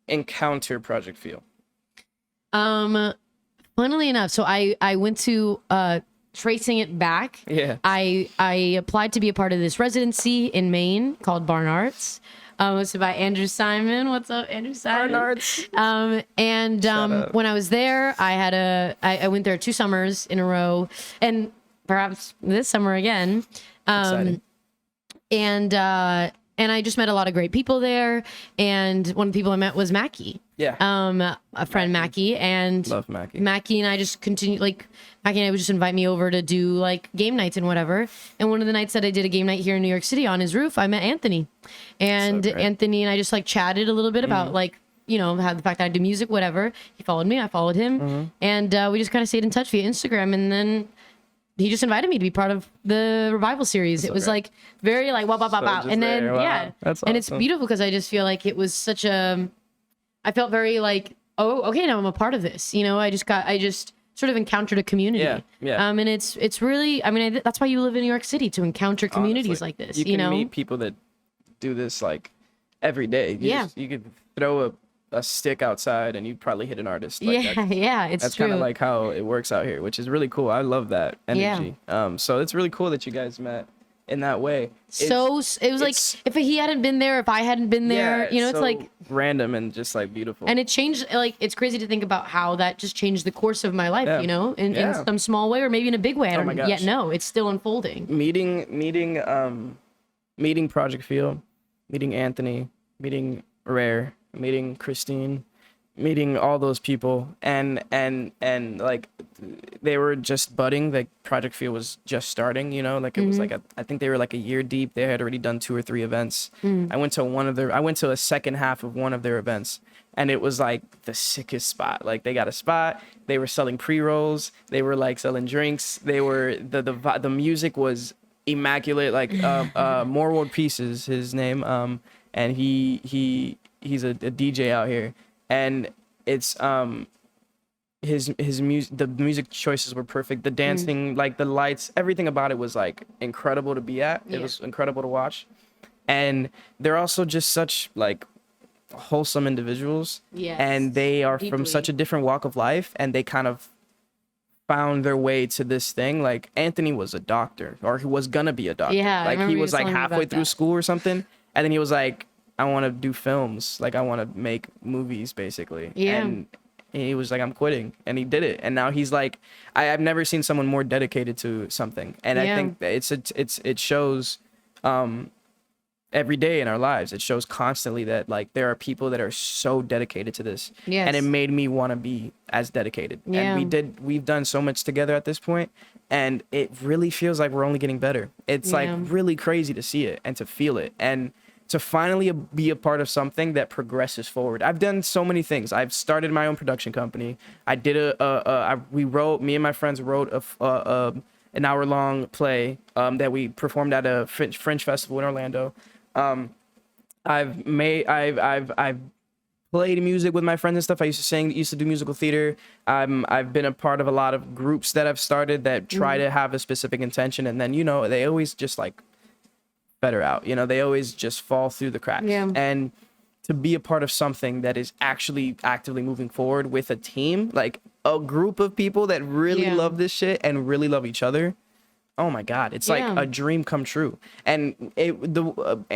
encounter Project Feel? Funnily enough, so I went to tracing it back, I applied to be a part of this residency in Maine called Barn Arts. It's by Andrew Simon. What's up, Andrew Simon? Barn Arts. When I was there, I went there 2 summers in a row, and perhaps this summer again. And I just met a lot of great people there. And one of the people I met was Mackie. Yeah. A friend Mackie, and love Mackie. Mackie and I just continued, like Mackie and I would just invite me over to do like game nights and whatever. And one of the nights that I did a game night here in New York City on his roof, I met Anthony. And Anthony and I just like chatted a little bit about like, you know, how the fact that I do music, whatever. He followed me, I followed him. And we just kind of stayed in touch via Instagram. And then he just invited me to be part of the Revival series. It was like very like wow. And then That's awesome. And it's beautiful because I just feel like it was such a, I felt very like, oh, okay, now I'm a part of this. You know, I just sort of encountered a community. Yeah. And it's really, I mean, that's why you live in New York City, to encounter communities like this. You can meet people that do this like every day. You could throw a stick outside and you'd probably hit an artist. Like it's that's true. Kind of like how it works out here, which is really cool. I love that energy. So it's really cool that you guys met in that way. It was like if he hadn't been there, if I hadn't been there, you know, it's like random and just like beautiful. And it changed, like, it's crazy to think about how that just changed the course of my life, you know, in some small way or maybe in a big way. I don't yet know. It's still unfolding. Meeting Project Feel, meeting Anthony, meeting Rare, meeting Christine, meeting all those people, and like they were just budding. Like Project Feel was just starting, you know, like it was like I think they were like a year deep. They had already done 2 or 3 events. I went to a second half of one of their events, and it was like the sickest spot. Like they got a spot, they were selling pre-rolls, they were like selling drinks, they were the music was immaculate. Like More World Peace is his name, and he's a DJ out here, and it's his music, the music choices were perfect, the dancing, like the lights, everything about it was like incredible to be at. It was incredible to watch. And they're also just such like wholesome individuals. Yes. And they are Deeply. from such a different walk of life, and they kind of found their way to this thing. Like Anthony was a doctor, or he was gonna be a doctor. Yeah, like he was like halfway through school or something, and then he was like, I want to do films, like I want to make movies basically. And he was like, I'm quitting, and he did it, and now he's like, I've never seen someone more dedicated to something. And I think that it shows every day in our lives. It shows constantly that like there are people that are so dedicated to this. Yes. And it made me want to be as dedicated. Yeah. And we've done so much together at this point, and it really feels like we're only getting better. It's like really crazy to see it and to feel it, and to finally be a part of something that progresses forward. I've done so many things. I've started my own production company. I did me and my friends wrote an hour-long play that we performed at a Fringe festival in Orlando. I've played music with my friends and stuff. I used to do musical theater. I've been a part of a lot of groups that I've started that try to have a specific intention, and then they always just like better out. They always just fall through the cracks. Yeah. And to be a part of something that is actually actively moving forward with a team, like a group of people that really love this shit and really love each other. Oh my God, it's like a dream come true. And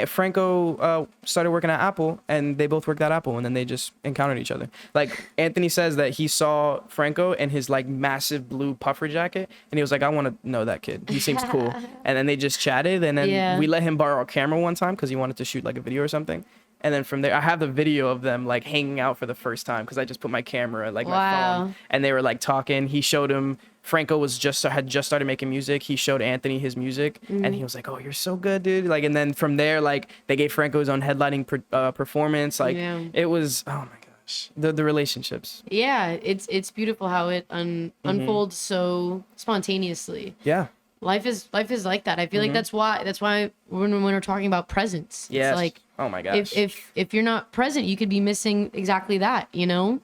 Franco started working at Apple, and they both worked at Apple, and then they just encountered each other. Like Anthony says that he saw Franco in his like massive blue puffer jacket, and he was like, I want to know that kid. He seems cool. And then they just chatted, and then we let him borrow a camera one time because he wanted to shoot like a video or something. And then from there, I have the video of them like hanging out for the first time because I just put my camera, like my phone, and they were like talking. He showed him. Franco had just started making music. He showed Anthony his music, and he was like, "Oh, you're so good, dude!" Like, and then from there, like they gave Franco his own headlining performance. Like, it was, oh my gosh, the relationships. Yeah, it's beautiful how it unfolds so spontaneously. Yeah. Life is like that. I feel like that's why when we're talking about presence, it's like, oh my gosh, if you're not present, you could be missing exactly that.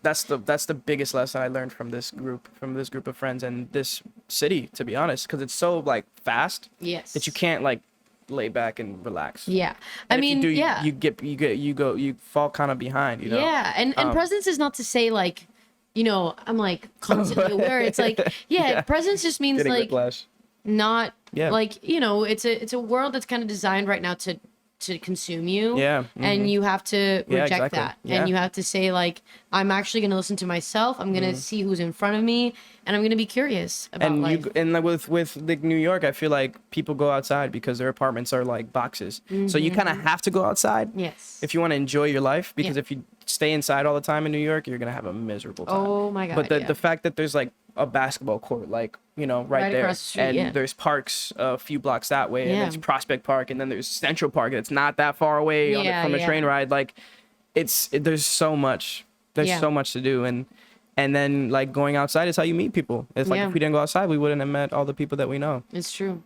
That's the biggest lesson I learned from this group of friends and this city, to be honest, because it's so like fast. Yes. That you can't like lay back and relax. Yeah. And you fall kind of behind. Yeah, and presence is not to say like, I'm like constantly aware. It's like presence just means getting like whiplash. Not like it's a world that's kind of designed right now to consume you, and you have to reject that, and you have to say like, I'm actually going to listen to myself. I'm going to see who's in front of me, and I'm going to be curious about life. And with like New York, I feel like people go outside because their apartments are like boxes, so you kind of have to go outside if you want to enjoy your life, because if you stay inside all the time in New York, you're going to have a miserable time. Oh my God. But the fact that there's like a basketball court, like right there, across the street, and there's parks a few blocks that way, and there's Prospect Park, and then there's Central Park, and it's not that far away from a train ride. Like there's so much to do, and then like going outside is how you meet people. It's like if we didn't go outside, we wouldn't have met all the people that we know. It's true.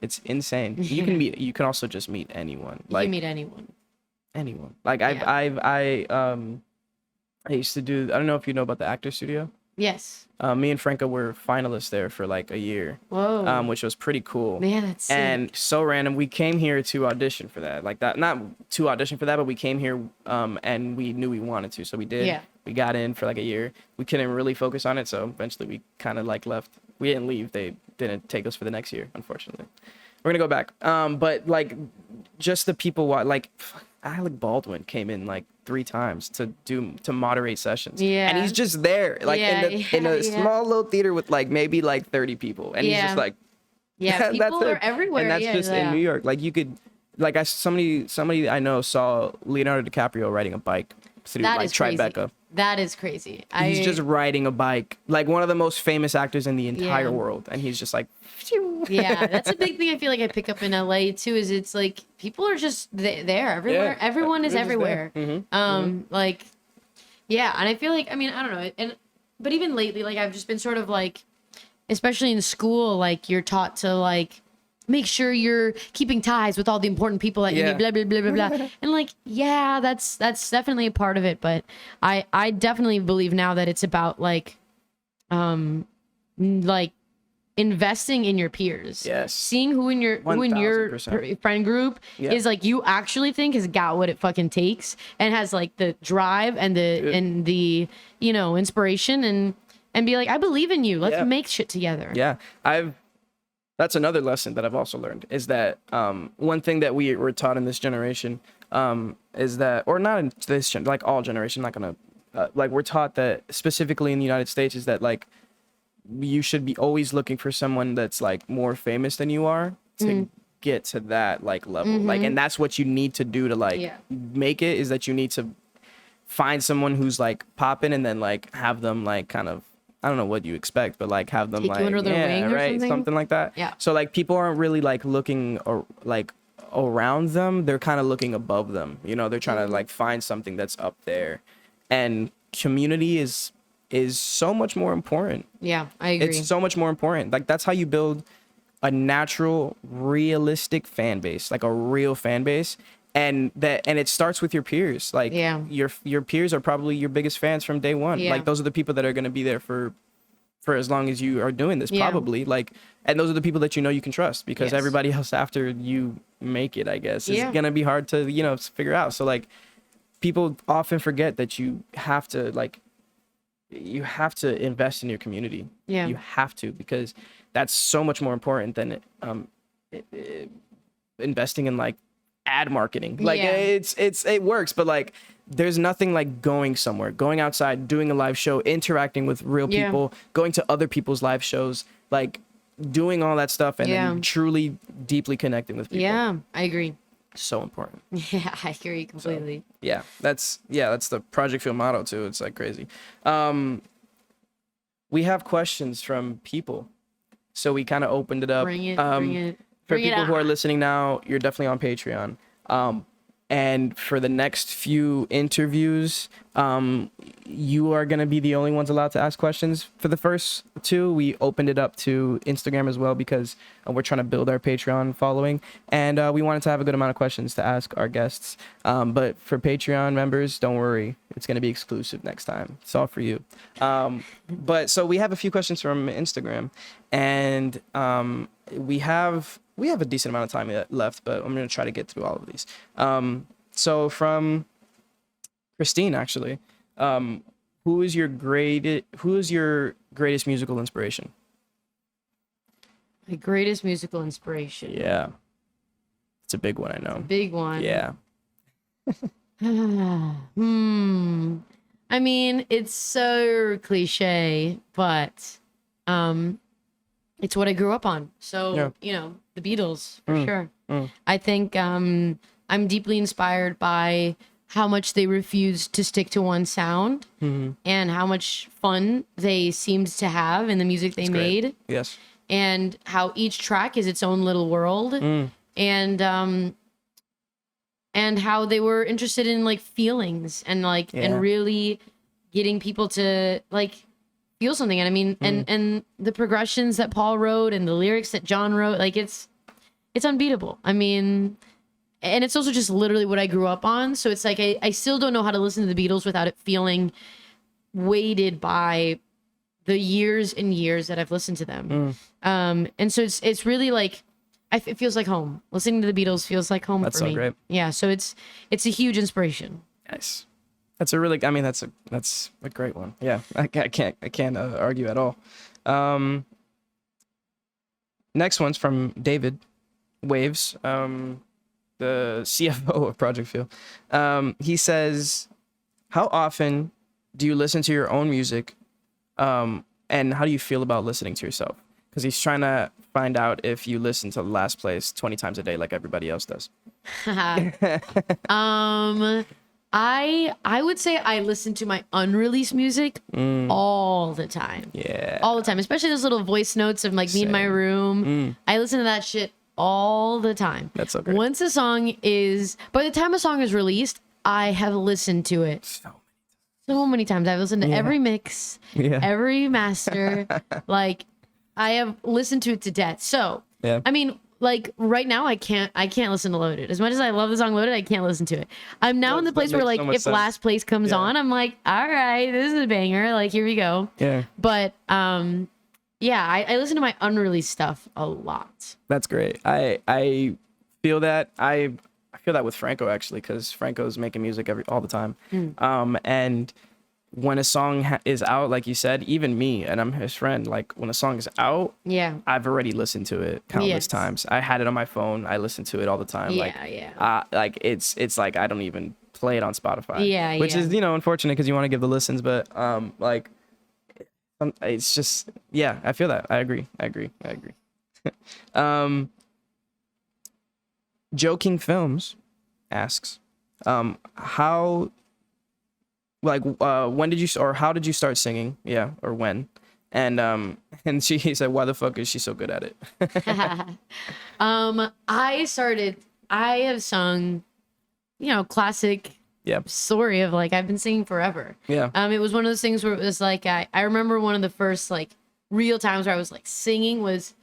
It's insane. You can also just meet anyone. You can meet anyone. Like I used to do, I don't know if you know about the Actor Studio. Yes. Me and Franco were finalists there for like a year. Whoa. Which was pretty cool. Man, that's sick. And so random. We came here to audition for that. Like that, not to audition for that, but we came here and we knew we wanted to. So we did. Yeah. We got in for like a year. We couldn't really focus on it, so eventually we kind of like left. We didn't leave. They didn't take us for the next year, unfortunately. We're gonna go back. But like just the people like Alec Baldwin came in like 3 times to moderate sessions. Yeah. And he's just there, like in a small little theater with like maybe like 30 people. And he's just like, people are everywhere. And that's just in New York. Like you could, like somebody I know saw Leonardo DiCaprio riding a bike through like Tribeca. Crazy. That is crazy. He's just riding a bike, like one of the most famous actors in the entire world, and he's just like. Yeah, that's a big thing. I feel like I pick up in LA too. Is it's like people are just there everywhere. Yeah, everyone is everywhere. Like, yeah, and I feel like I don't know, but even lately, like I've just been sort of like, especially in school, like you're taught to like. Make sure you're keeping ties with all the important people that you need, blah, blah, blah, blah, blah. And like, yeah, that's definitely a part of it. But I definitely believe now that it's about like investing in your peers. Yes. Seeing who in your 1000%. friend group is like you actually think has got what it fucking takes and has like the drive and the you know, inspiration and be like, I believe in you. Let's make shit together. Yeah. That's another lesson that I've also learned is that one thing that we were taught in this generation is that, or not in this like all generation, I'm not gonna like we're taught that specifically in the United States is that like you should be always looking for someone that's like more famous than you are to get to that like level. Like, and that's what you need to do to like make it, is that you need to find someone who's like popping and then like have them like kind of, I don't know what you expect, but like have them take like, you under their wing or something like that. Yeah. So like people aren't really like looking or like around them. They're kind of looking above them. You know, they're trying to like find something that's up there, and community is so much more important. Yeah, I agree. It's so much more important. Like that's how you build a natural, realistic fan base, like a real fan base. And it starts with your peers. Like your peers are probably your biggest fans from day one. Like those are the people that are going to be there for as long as you are doing this, probably. Like, and those are the people that you know you can trust, because everybody else after you make it, I guess, is going to be hard to, you know, figure out. So like people often forget that you have to invest in your community. Yeah. You have to, because that's so much more important than investing in like ad marketing. Like it works, but like there's nothing like going somewhere, going outside, doing a live show, interacting with real people, going to other people's live shows, like doing all that stuff and then truly deeply connecting with people. Yeah, I agree. So important. Yeah, I agree completely. So, that's the Project Feel motto too. It's like crazy. We have questions from people, so we kind of opened it up. Bring it. For people who are listening now, you're definitely on Patreon. And for the next few interviews, you are going to be the only ones allowed to ask questions. For the first two, we opened it up to Instagram as well, because we're trying to build our Patreon following. And we wanted to have a good amount of questions to ask our guests. But for Patreon members, don't worry. It's going to be exclusive next time. It's all for you. But so we have a few questions from Instagram. And we have a decent amount of time left, but I'm going to try to get through all of these. So from Christine, actually, who is your greatest musical inspiration? My greatest musical inspiration. Yeah. It's a big one, I know. It's a big one. Yeah. I mean, it's so cliche, but it's what I grew up on. So, you know, the Beatles, for sure. I think I'm deeply inspired by how much they refused to stick to one sound and how much fun they seemed to have in the music they made. Yes. And how each track is its own little world. And how they were interested in like feelings and like and really getting people to like feel something. And I mean, and the progressions that Paul wrote and the lyrics that John wrote, like it's unbeatable. I mean, and it's also just literally what I grew up on. So it's like, I still don't know how to listen to the Beatles without it feeling weighted by the years and years that I've listened to them. And so it's really like, it feels like home. Listening to the Beatles feels like home for me. That's so great. Yeah. So it's a huge inspiration. Nice. That's a really, I mean, that's a great one. Yeah. I can't argue at all. Next one's from David Waves, the CFO of Project Feel. He says, how often do you listen to your own music? And how do you feel about listening to yourself? Because he's trying to find out if you listen to Last Place 20 times a day like everybody else does. I would say I listen to my unreleased music all the time. Yeah. All the time. Especially those little voice notes of like me in my room. I listen to that shit all the time. That's so great. By the time a song is released, I have listened to it so many times. I've listened to every mix, every master. Like I have listened to it to death. So, I mean, like right now I can't listen to Loaded. As much as I love the song Loaded, I can't listen to it. I'm now in the place where like if Last Place comes on, I'm like, all right, this is a banger. Like here we go. Yeah. But Yeah, I listen to my unreleased stuff a lot. That's great. I feel that. I feel that with Franco, actually, because Franco's making music all the time. And when a song is out, like you said, even me, and I'm his friend, like when a song is out, I've already listened to it countless times. I had it on my phone. I listen to it all the time. Like it's like I don't even play it on Spotify. Which is, unfortunate because you want to give the listens, but like it's just, I feel that. I agree. Joking Films asks, when did you, or how did you start singing? Yeah, or when? And he said, why the fuck is she so good at it? I have sung, classic story of like I've been singing forever. It was one of those things where it was like I remember one of the first like real times where I was like singing was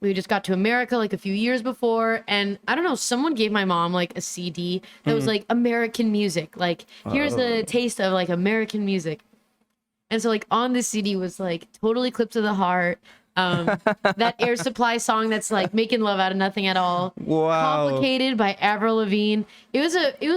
we just got to America like a few years before, and I don't know, someone gave my mom like a CD that was like American music, like here's a taste of like American music. And so like on this CD was like Totally Clipped to the Heart, that Air Supply song that's like making love out of nothing at all. Wow. Complicated by Avril Lavigne. It was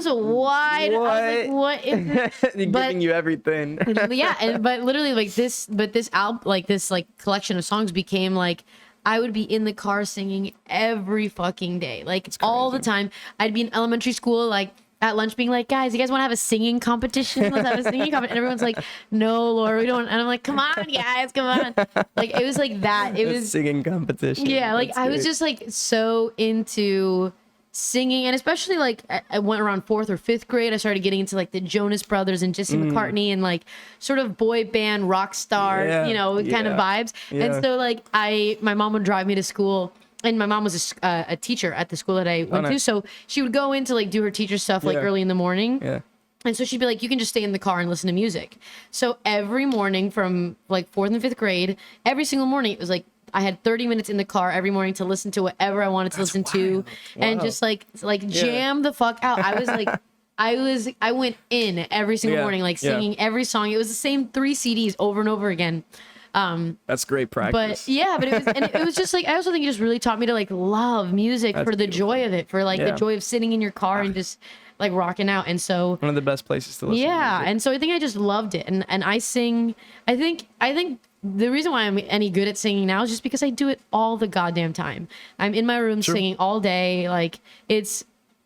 a wide. What? I was like, what is this? Giving you everything. But literally like this album, like this like collection of songs became like I would be in the car singing every fucking day, like all the time. I'd be in elementary school, like at lunch being like, guys, you guys want to have a singing competition? Let's have a singing competition. And everyone's like, no, Laura, we don't. And I'm like, come on, guys, come on. Like, it was like that. It was singing competition. Yeah. Like I was just like so into singing, and especially like I went around 4th or 5th grade, I started getting into like the Jonas Brothers and Jesse McCartney and like sort of boy band rock star, kind of vibes. And so like my mom would drive me to school, and my mom was a teacher at the school that I went to, so she would go in to like do her teacher stuff like early in the morning. And so she'd be like, you can just stay in the car and listen to music. So every morning from like 4th and 5th grade, every single morning it was like I had 30 minutes in the car every morning to listen to whatever I wanted to listen to, and just like jam the fuck out. I was like, I went in every single morning, like singing every song. It was the same 3 CDs over and over again. That's great practice. But it was just like, I also think it just really taught me to like love music for the joy of it, for like the joy of sitting in your car and just like rocking out. And so one of the best places to listen to music. And so I think I just loved it, and I sing. I think the reason why I'm any good at singing now is just because I do it all the goddamn time. I'm in my room singing all day. Like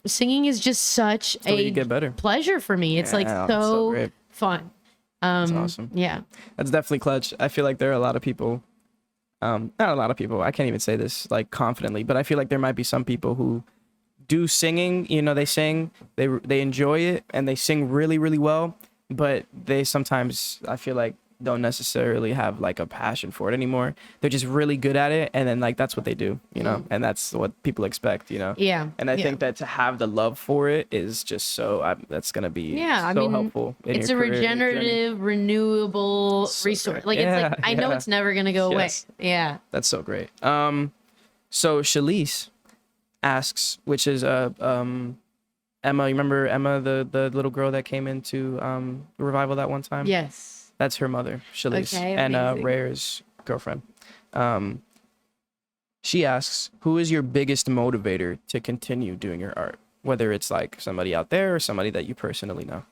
singing is just such a pleasure for me. It's like so fun. That's awesome. Yeah. That's definitely clutch. I feel like there are a lot of people, not a lot of people, I can't even say this like confidently, but I feel like there might be some people who do singing, they sing, they enjoy it, and they sing really, really well, but they sometimes, I feel like, don't necessarily have like a passion for it anymore. They're just really good at it, and then like that's what they do, and that's what people expect, and I think that to have the love for it is just so that's gonna be helpful in it's your a regenerative, renewable resource. Like it's like I know it's never gonna go away. That's so great. So Shalise asks, which is Emma, you remember Emma, the little girl that came into the revival that one time? Yes. That's her mother, Shalise, and Rare's girlfriend. She asks, who is your biggest motivator to continue doing your art? Whether it's like somebody out there or somebody that you personally know.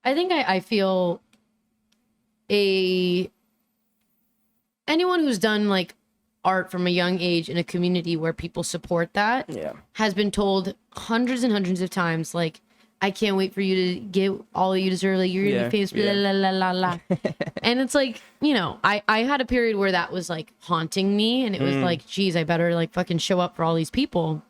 I think I feel anyone who's done like art from a young age in a community where people support that has been told hundreds and hundreds of times, like, I can't wait for you to get all you deserve. Like, you're gonna be famous. La, la, la, la. And it's like, I had a period where that was like haunting me, and it was like, geez, I better like fucking show up for all these people.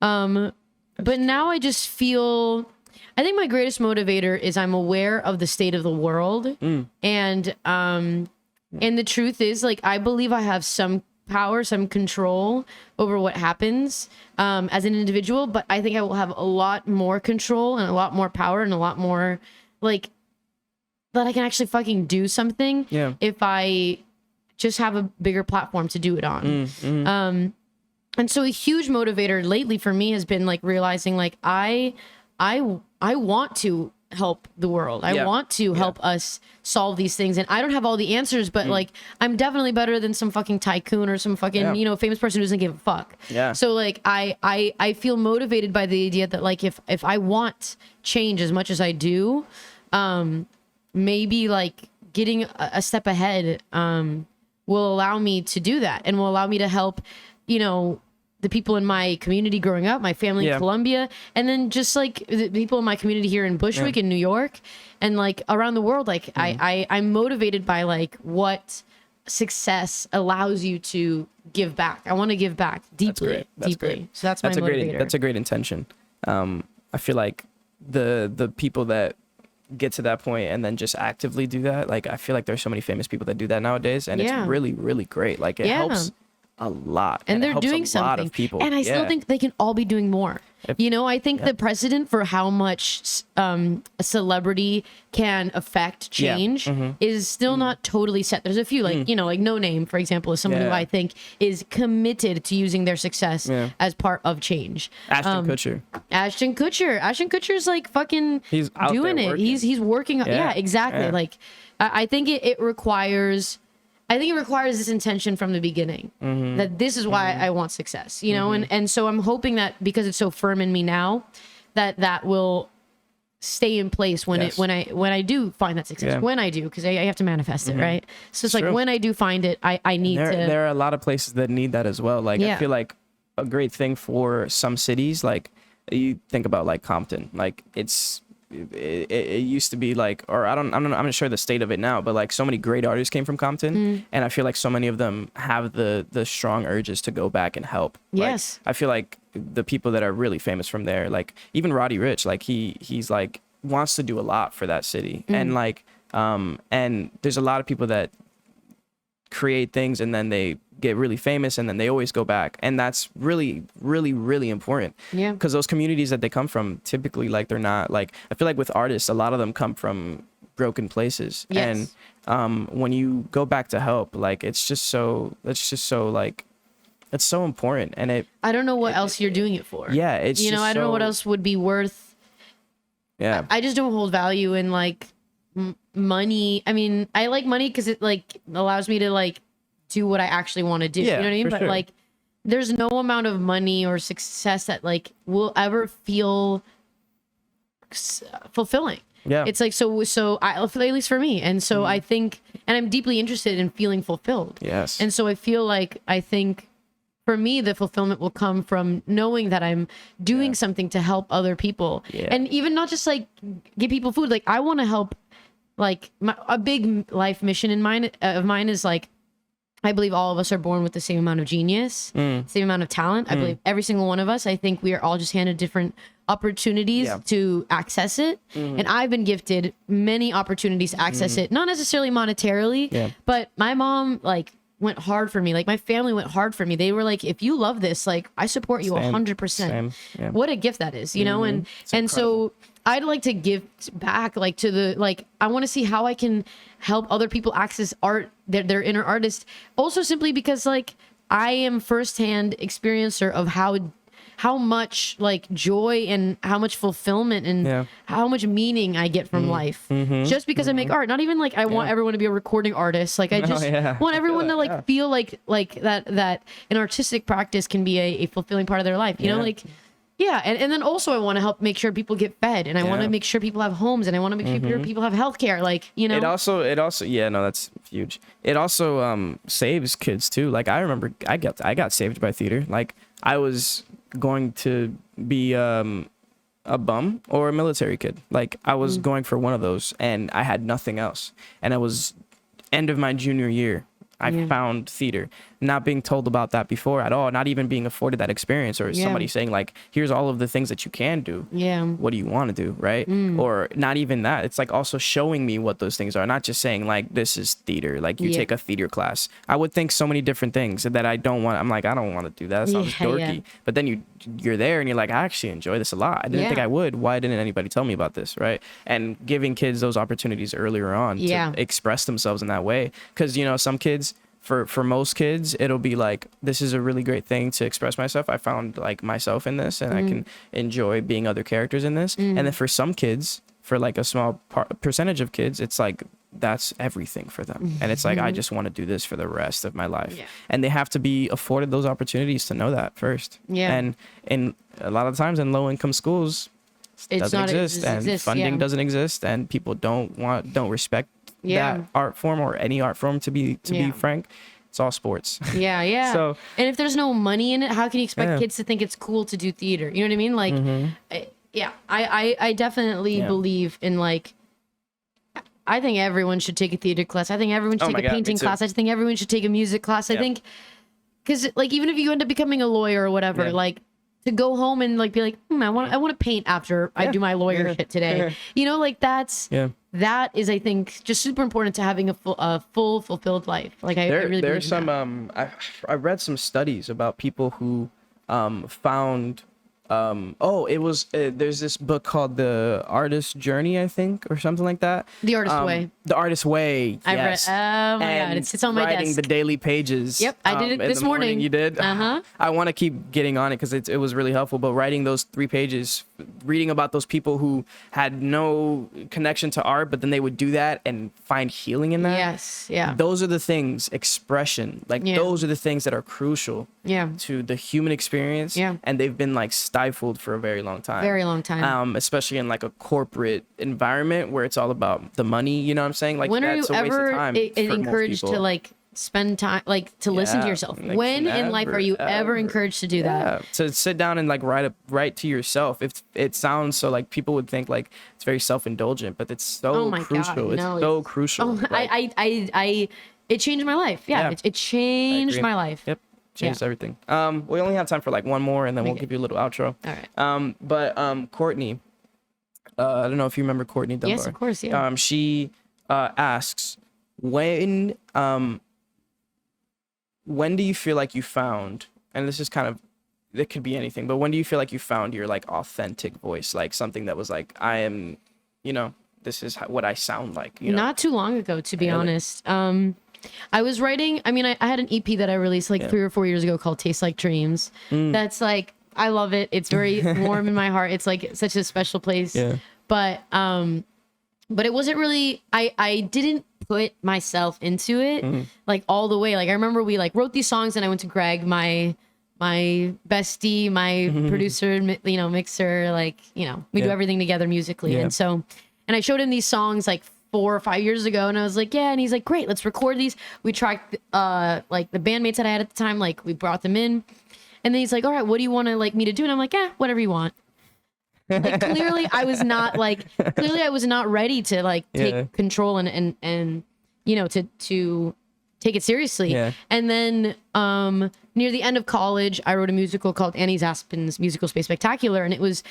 But now I just feel, I think my greatest motivator is I'm aware of the state of the world, and the truth is, like, I believe I have some power, some control over what happens as an individual, but I think I will have a lot more control and a lot more power and a lot more like that I can actually fucking do something if I just have a bigger platform to do it on. And so a huge motivator lately for me has been like realizing like I want to help the world. I want to help us solve these things. And I don't have all the answers, but like, I'm definitely better than some fucking tycoon or some fucking, you know, famous person who doesn't give a fuck. Yeah. So like, I feel motivated by the idea that like, if I want change as much as I do, maybe like getting a step ahead, will allow me to do that and will allow me to help, you know, the people in my community growing up, my family in Colombia, and then just like the people in my community here in Bushwick in New York and like around the world. Like I'm motivated by like what success allows you to give back. I want to give back deeply, deeply. So that's my motivator. That's a great intention. I feel like the people that get to that point and then just actively do that, like I feel like there's so many famous people that do that nowadays, and it's really, really great. Like it helps a lot, and they're doing something. A lot of people, and I still think they can all be doing more. You know, I think the precedent for how much a celebrity can affect change is still not totally set. There's a few, like, you know, like No Name, for example, is someone who I think is committed to using their success as part of change. Ashton Kutcher. Ashton Kutcher's like fucking he's out doing there it. He's working. Yeah, exactly. Like, I think it requires... I think it requires this intention from the beginning that this is why I want success, you know? And so I'm hoping that because it's so firm in me now, that will stay in place when I do find that success, when I do, because I have to manifest it, right? So it's like, when I do find it, I need to. There are a lot of places that need that as well. Like, I feel like a great thing for some cities, like you think about like Compton, like it used to be like, or I'm not sure the state of it now, but like so many great artists came from Compton, and I feel like so many of them have the strong urges to go back and help. Yes. Like, I feel like the people that are really famous from there, like even Roddy Ricch, like he's like wants to do a lot for that city, and like and there's a lot of people that create things and then they get really famous and then they always go back, and that's really, really, really important. Because those communities that they come from, typically, like, they're not like, I feel like with artists, a lot of them come from broken places, and when you go back to help, like, it's just so like, it's so important. And I don't know what else you're doing it for. It's, you know, I don't know what else would be worth. I just don't hold value in like money. I mean, I like money because it like allows me to like do what I actually want to do. You know what I mean? But like, there's no amount of money or success that like will ever feel fulfilling. It's like, so at least for me. And so I think, and I'm deeply interested in feeling fulfilled. And so I feel like, I think for me, the fulfillment will come from knowing that I'm doing something to help other people. And even not just like give people food. Like, I want to help, like a big life mission of mine is like, I believe all of us are born with the same amount of genius, same amount of talent. I believe every single one of us, I think we are all just handed different opportunities to access it. And I've been gifted many opportunities to access it, not necessarily monetarily, but my mom like went hard for me. Like, my family went hard for me. They were like, if you love this, like, I support you 100%. What a gift that is, you know? And so I'd like to give back, like, to the, like, I want to see how I can help other people access art, their inner artist. Also simply because, like, I am firsthand experiencer of how much, like, joy and how much fulfillment and how much meaning I get from life. Just because I make art. Not even, like, I want everyone to be a recording artist. Like, I just want everyone to, like, feel like that an artistic practice can be a fulfilling part of their life. You know, like... and then also I want to help make sure people get fed, and I want to make sure people have homes, and I want to make sure people have healthcare. Like, you know, it also that's huge. It also saves kids too. Like, I remember I got saved by theater. Like, I was going to be a bum or a military kid. Like, I was going for one of those, and I had nothing else. And it was end of my junior year. I found theater, not being told about that before at all, not even being afforded that experience, or somebody saying like, here's all of the things that you can do. What do you want to do? Right. Or not even that. It's like also showing me what those things are, not just saying like, this is theater, like you take a theater class. I would think so many different things that I don't want. I'm like, I don't want to do that. That sounds dorky. But then you're there and you're like, I actually enjoy this a lot. I didn't think I would. Why didn't anybody tell me about this? Right. And giving kids those opportunities earlier on to express themselves in that way. Because, you know, some kids, for most kids, it'll be like, this is a really great thing to express myself. I found like myself in this, and I can enjoy being other characters in this. And then for some kids, for like a small percentage of kids, it's like that's everything for them. And it's like, I just want to do this for the rest of my life. Yeah. And they have to be afforded those opportunities to know that first. Yeah. And a lot of times in low income schools, it doesn't exist, and funding doesn't exist, and people don't respect that art form or any art form, to be frank. It's all sports. Yeah. So, and if there's no money in it, how can you expect kids to think it's cool to do theater? You know what I mean? Like, I definitely believe in, like, I think everyone should take a theater class. I think everyone should take a painting class. I think everyone should take a music class. I think, because like, even if you end up becoming a lawyer or whatever, like, to go home and like be like, I want to paint after I do my lawyer shit today. You know, like that is, I think, just super important to having a full fulfilled life. Like I really there's some I read some studies about people who found there's this book called The Artist's Journey, I think, or something like that. The Artist's Way. The Artist's Way. Yes. Oh my God, it sits on my desk. Writing the daily pages. Yep, I did it this morning. You did? I want to keep getting on it because it was really helpful. But writing those 3 pages, reading about those people who had no connection to art, but then they would do that and find healing in that. Yes, yeah. Those are the things, expression, like those are the things that are crucial to the human experience. Yeah. And they've been like stifled for a very long time. Very long time. Especially in like a corporate environment where it's all about the money, you know what I'm saying? Like, when that's a waste of time. When are you ever encouraged to like spend time, like to listen to yourself? Like, when in life are you ever encouraged to do that? To sit down and like write to yourself. If it sounds so, like, people would think like it's very self-indulgent, but it's so crucial. God, no, it's so crucial. It changed my life. It changed my life. Yep. Changed everything. We only have time for like one more, and then we'll give you a little outro. All right. But Courtney, I don't know if you remember Courtney Dunbar. Yes, of course. Yeah. She asks, when do you feel like you found, and this is kind of, it could be anything, but when do you feel like you found your like authentic voice, like something that was like, I am, this is what I sound like. Not too long ago, to be honest. I was writing, I had an EP that I released like 3 or 4 years ago called Taste Like Dreams. That's like, I love it. It's very warm in my heart. It's like such a special place. Yeah. But it wasn't really, I didn't put myself into it like all the way. Like, I remember we like wrote these songs, and I went to Greg, my bestie, my producer, mixer, like, we do everything together musically. And I showed him these songs like 4 or 5 years ago, and I was like, and he's like, great, let's record these. We tracked like the bandmates that I had at the time, like we brought them in, and then he's like, all right, what do you want to like me to do? And I'm like, whatever you want. Like, clearly I was not ready to like take control and to take it seriously. And then near the end of college, I wrote a musical called Annie's Aspen's Musical Space Spectacular, and it was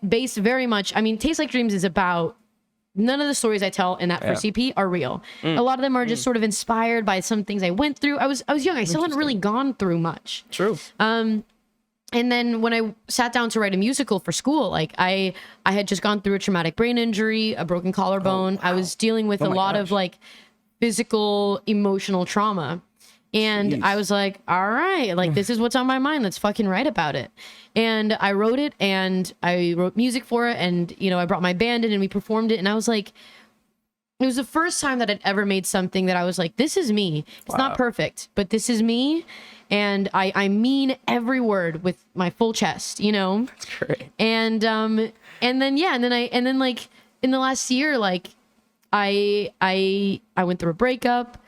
based very much, Taste Like Dreams is about, none of the stories I tell in that first EP are real. A lot of them are just sort of inspired by some things I went through. I was young. I still hadn't really gone through much. True. And then when I sat down to write a musical for school, like I had just gone through a traumatic brain injury, a broken collarbone. I was dealing with a lot of like physical, emotional trauma. And I was like, all right, like this is what's on my mind. Let's fucking write about it. And I wrote it, and I wrote music for it. And, I brought my band in and we performed it. And I was like, it was the first time that I'd ever made something that I was like, this is me. It's not perfect, but this is me. And I mean every word with my full chest, That's great. And then like in the last year, like I went through a breakup.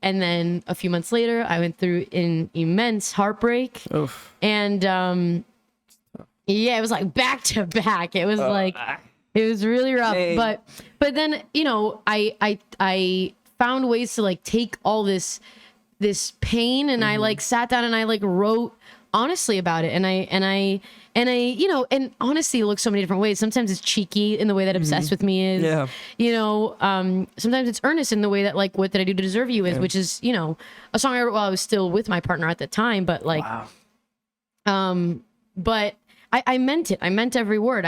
And then a few months later, I went through an immense heartbreak. Oof. And it was like back to back. It was it was really rough. Dang. But then I found ways to like take all this pain, and I like sat down and I like wrote honestly about it, and I honestly it looks so many different ways. Sometimes it's cheeky in the way that Obsessed with Me is. Sometimes it's earnest in the way that like What Did I Do to Deserve You is, which is, a song I wrote while I was still with my partner at the time, but like but I meant it. I meant every word.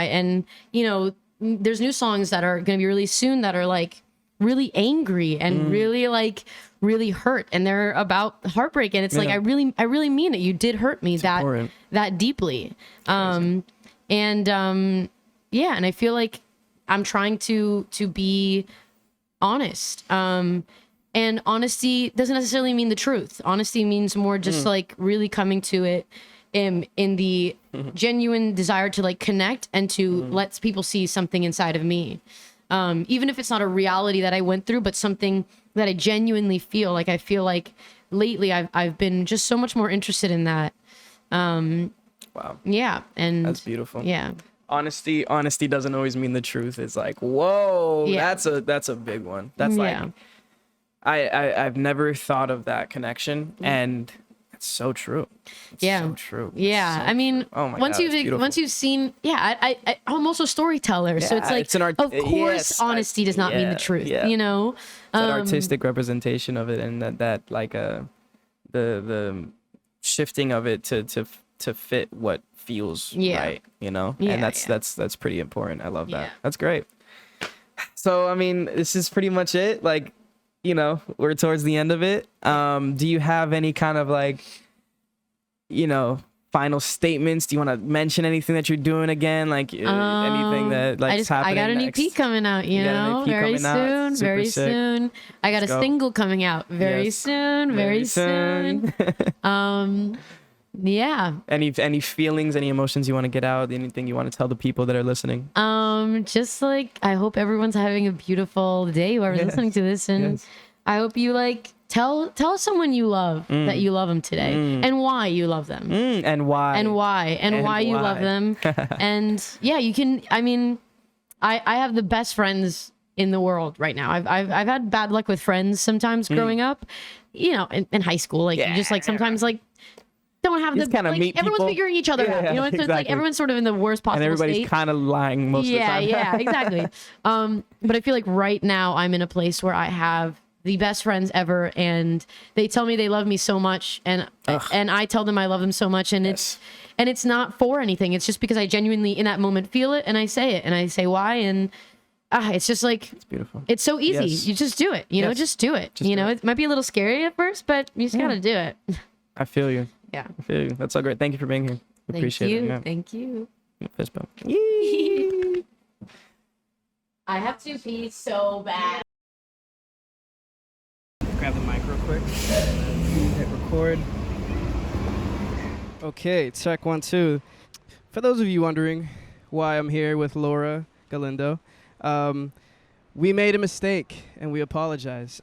There's new songs that are going to be released soon that are like really angry and really hurt, and they're about heartbreak, and it's like I really mean it. You did hurt me that deeply. And I feel like I'm trying to be honest. And honesty doesn't necessarily mean the truth. Honesty means more just like really coming to it in the genuine desire to like connect and to let people see something inside of me. Even if it's not a reality that I went through, but something that I genuinely feel like. I feel like lately I've been just so much more interested in that. Wow. Yeah. And that's beautiful. Yeah. Honesty doesn't always mean the truth. It's like, whoa, that's a big one. That's like, I've never thought of that connection, and it's so true. It's so true. Yeah. So I mean, oh my once God, you've seen, I'm also a storyteller. So it's like, it's of course, honesty does not mean the truth, you know? It's an artistic representation of it, and that like, the shifting of it to fit what feels right, you know? And that's pretty important. I love that. That's great. So, I mean, this is pretty much it. Like, you know, we're towards the end of it. Do you have any kind of like, you know, final statements? Do you want to mention anything that you're doing again? Like anything that like is happening? I got an EP coming out, you know, very soon, very soon. I got a single coming out very soon, very soon. Yeah. Any feelings, any emotions you want to get out? Anything you want to tell the people that are listening? Just like, I hope everyone's having a beautiful day, whoever's listening to this, and I hope you like tell someone you love that you love them today, and why you love them, and why you love them, and you can. I mean, I have the best friends in the world right now. I've had bad luck with friends sometimes growing up, you know, in high school, like you just like sometimes like. Don't have the kind of like meet everyone's people. Figuring each other out. You know, it's like everyone's sort of in the worst possible and everybody's state. kind of lying most of the time. Yeah, exactly. But I feel like right now I'm in a place where I have the best friends ever, and they tell me they love me so much, and I tell them I love them so much, and it's not for anything. It's just because I genuinely in that moment feel it, and I say it, and I say why, and it's just like it's beautiful. It's so easy. You just do it. You know, just do it. You know, it might be a little scary at first, but you just gotta do it. I feel you. Yeah. I feel you. That's so great. Thank you for being here. Appreciate it. Yeah. Thank you. Fist bump. I have to pee so bad. Grab the mic real quick. Hit record. Okay, check 1, 2. For those of you wondering why I'm here with Laura Galindo, we made a mistake, and we apologize.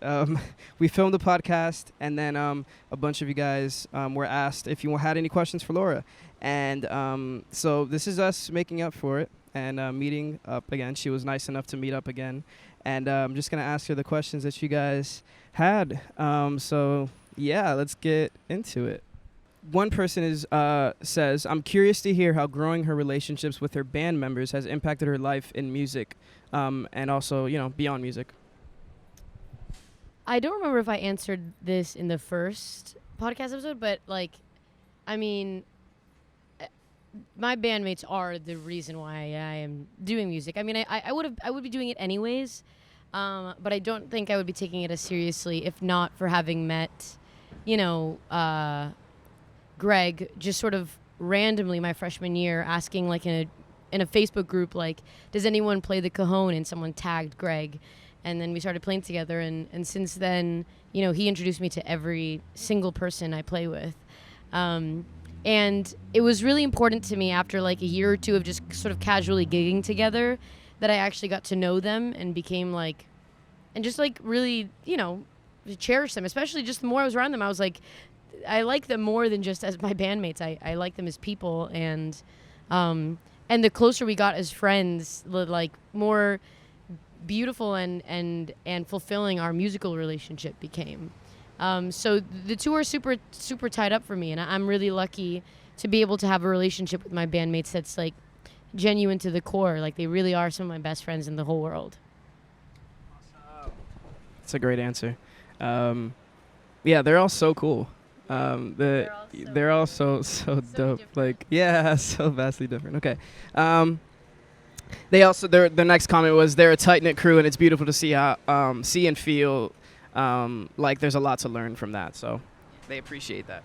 We filmed the podcast, and then a bunch of you guys were asked if you had any questions for Laura. And so this is us making up for it and meeting up again. She was nice enough to meet up again. And I'm just going to ask her the questions that you guys had. So, yeah, let's get into it. One person says, I'm curious to hear how growing her relationships with her band members has impacted her life in music. And also, you know, beyond music. I don't remember if I answered this in the first podcast episode, but like, I mean, my bandmates are the reason why I am doing music. I mean, I would be doing it anyways, but I don't think I would be taking it as seriously if not for having met, you know, Greg just sort of randomly my freshman year asking like in a Facebook group, like, does anyone play the cajon? And someone tagged Greg. And then we started playing together. And since then, you know, he introduced me to every single person I play with. And it was really important to me after like a year or two of just sort of casually gigging together that I actually got to know them and became like, and just like really, you know, cherish them. Especially just the more I was around them, I was like, I like them more than just as my bandmates. I like them as people. And the closer we got as friends, the like more beautiful and fulfilling our musical relationship became. So the two are super, super tied up for me, and I'm really lucky to be able to have a relationship with my bandmates that's like genuine to the core. Like they really are some of my best friends in the whole world. That's a great answer. Yeah, they're all so cool. They're all so dope. Different. Like, yeah, so vastly different. Okay. They also their next comment was they're a tight knit crew, and it's beautiful to see how see and feel like there's a lot to learn from that. So they appreciate that.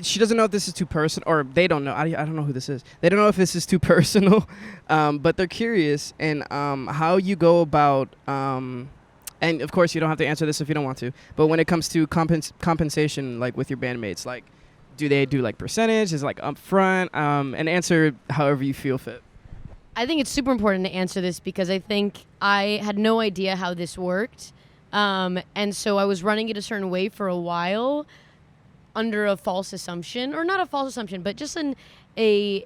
she doesn't know if this is too personal, or they don't know. I don't know who this is. They don't know if this is too personal, but they're curious and how you go about. And of course, you don't have to answer this if you don't want to. But when it comes to compensation, like with your bandmates, like, do they do like percentage? Is it like upfront? And answer however you feel fit. I think it's super important to answer this because I think I had no idea how this worked, and so I was running it a certain way for a while, under a false assumption, or not a false assumption, but just a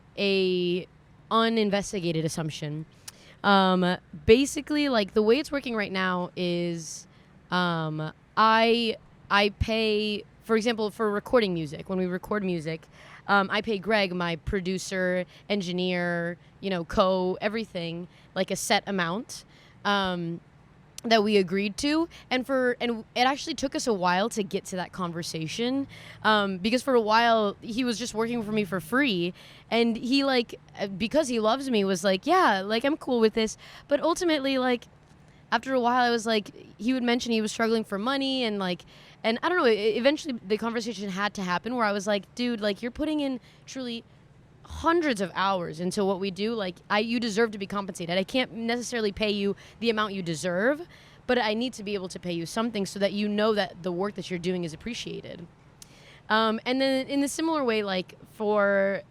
uninvestigated assumption. Basically, like, the way it's working right now is I pay, for example, for recording music. When we record music, I pay Greg, my producer, engineer, everything, like a set amount that we agreed to. And it actually took us a while to get to that conversation, because for a while he was just working for me for free, and he, like, because he loves me, was like, yeah, like, I'm cool with this. But ultimately, like, after a while, I was like, he would mention he was struggling for money, and I don't know, eventually the conversation had to happen where I was like, dude, like, you're putting in truly hundreds of hours into what we do. Like, you deserve to be compensated. I can't necessarily pay you the amount you deserve, but I need to be able to pay you something so that you know that the work that you're doing is appreciated. And then in a similar way, like, for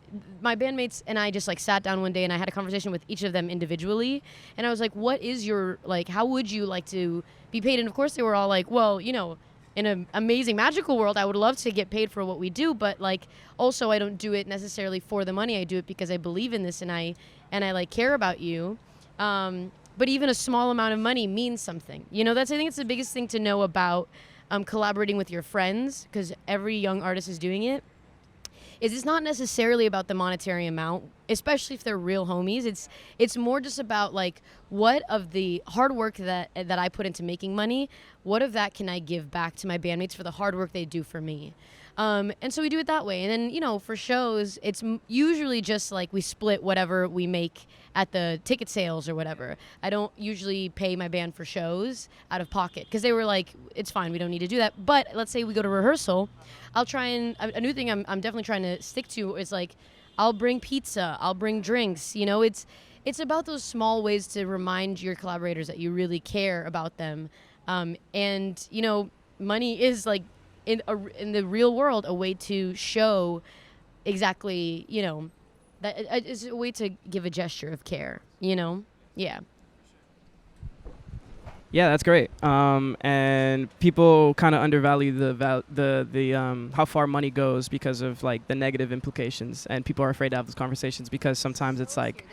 my bandmates and I just, like, sat down one day and I had a conversation with each of them individually, and I was like, what is your, like, how would you like to be paid? And of course they were all like, well, in an amazing, magical world, I would love to get paid for what we do, but, like, also I don't do it necessarily for the money. I do it because I believe in this and I like, care about you. But even a small amount of money means something. I think it's the biggest thing to know about collaborating with your friends, because every young artist is doing it. It's not necessarily about the monetary amount, especially if they're real homies. It's more just about, like, what of the hard work that I put into making money, what of that can I give back to my bandmates for the hard work they do for me? And so we do it that way. And then, for shows, it's usually just like we split whatever we make at the ticket sales or whatever. I don't usually pay my band for shows out of pocket, because they were like, it's fine, we don't need to do that. But let's say we go to rehearsal, I'll try and, a new thing I'm definitely trying to stick to is, like, I'll bring pizza, I'll bring drinks. It's about those small ways to remind your collaborators that you really care about them. And money is, like, in the real world, a way to show exactly, that it's a way to give a gesture of care, Yeah. Yeah, that's great. And people kind of undervalue the how far money goes because of, like, the negative implications, and people are afraid to have those conversations because sometimes it's like,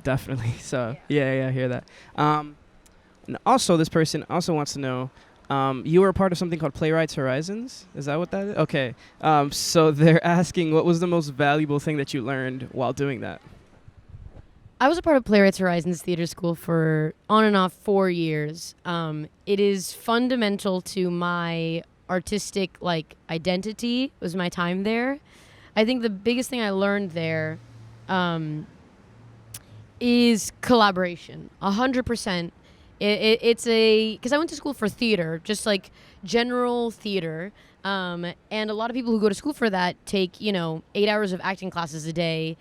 definitely. So yeah, I hear that. And also, this person also wants to know, you were a part of something called Playwrights Horizons. Is that what that is? Okay. So they're asking, what was the most valuable thing that you learned while doing that? I was a part of Playwrights Horizons Theater School for on and off 4 years. It is fundamental to my artistic, like, identity, was my time there. I think the biggest thing I learned there is collaboration, 100%. It's because I went to school for theater, just, like, general theater, and a lot of people who go to school for that take 8 hours of acting classes a day,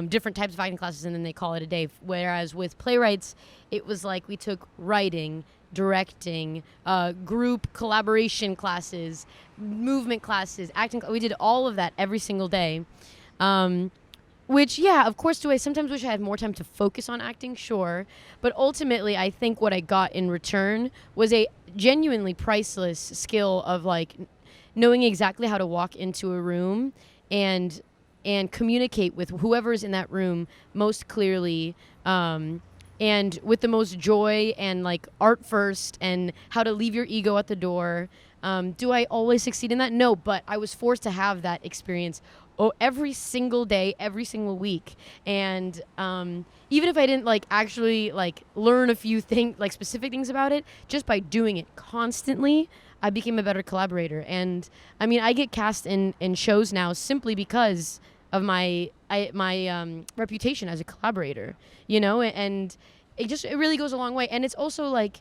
different types of acting classes, and then they call it a day. Whereas with playwrights, it was like we took writing, directing, group collaboration classes, movement classes, acting. We did all of that every single day. Which, yeah, of course, do I sometimes wish I had more time to focus on acting? Sure. But ultimately, I think what I got in return was a genuinely priceless skill of, like, knowing exactly how to walk into a room and communicate with whoever's in that room most clearly, and with the most joy, and, like, art first, and how to leave your ego at the door. Do I always succeed in that? No, but I was forced to have that experience every single day, every single week. And even if I didn't, like, actually, like, learn a few things, like, specific things about it, just by doing it constantly, I became a better collaborator. And I mean, I get cast in shows now simply because of my reputation as a collaborator, and it really goes a long way. And it's also, like,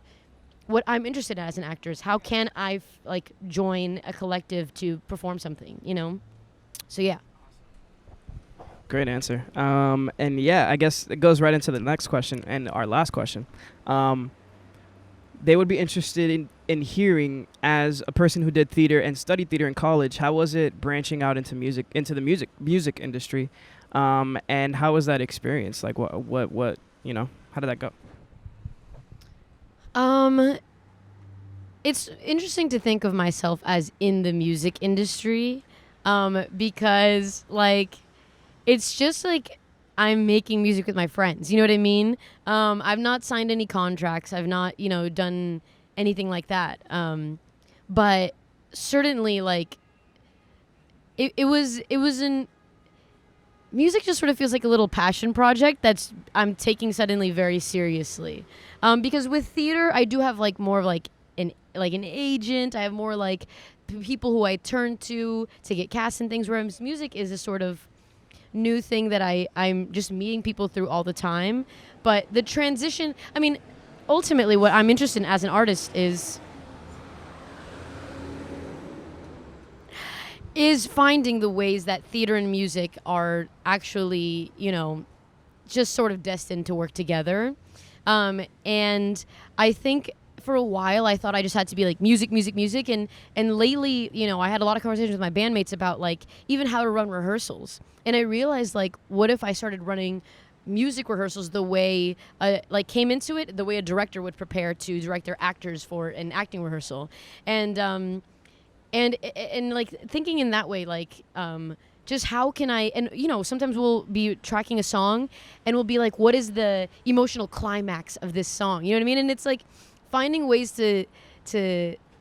what I'm interested in as an actor is how can I like join a collective to perform something, you know? So yeah. Great answer. And yeah, I guess it goes right into the next question and our last question. They would be interested in hearing, as a person who did theater and studied theater in college, how was it branching out into the music industry? And how was that experience? Like what, you know, how did that go? It's interesting to think of myself as in the music industry, because like, it's just like I'm making music with my friends. You know what I mean? I've not signed any contracts. I've not, you know, done anything like that. But certainly, like, it was music just sort of feels like a little passion project that's I'm taking suddenly very seriously. Because with theater, I do have like more of like an agent. I have more like people who I turn to get cast and things. Whereas music is a sort of new thing that I'm just meeting people through all the time. But the transition, I mean, ultimately what I'm interested in as an artist is finding the ways that theater and music are actually, you know, just sort of destined to work together. And I think for a while I thought I just had to be like music. And lately, you know, I had a lot of conversations with my bandmates about like even how to run rehearsals. And I realized like, what if I started running music rehearsals the way, came into it, the way a director would prepare to direct their actors for an acting rehearsal. And like thinking in that way, like, just how can I, and you know, sometimes we'll be tracking a song and we'll be like, what is the emotional climax of this song? You know what I mean? And it's like finding ways to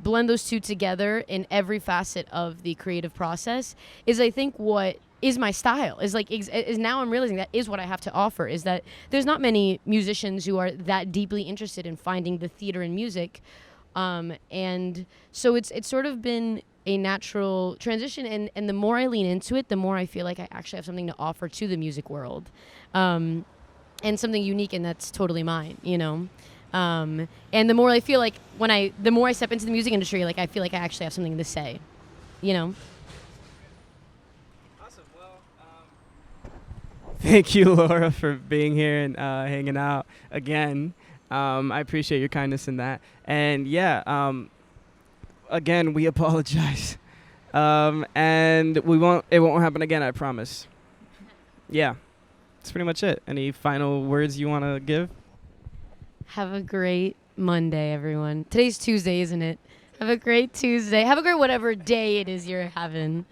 blend those two together in every facet of the creative process is, I think, what is my style. Is like, is now I'm realizing that is what I have to offer, is that there's not many musicians who are that deeply interested in finding the theater in music. And so it's sort of been a natural transition, and the more I lean into it, the more I feel like I actually have something to offer to the music world, and something unique, and that's totally mine, you know. And the more I feel like the more I step into the music industry, like I feel like I actually have something to say, you know. Awesome. Well, thank you, Laura, for being here and hanging out again. I appreciate your kindness in that. And yeah, again, we apologize. And it won't happen again, I promise. Yeah, that's pretty much it. Any final words you want to give? Have a great Monday, everyone. Today's Tuesday, isn't it? Have a great Tuesday. Have a great whatever day it is you're having.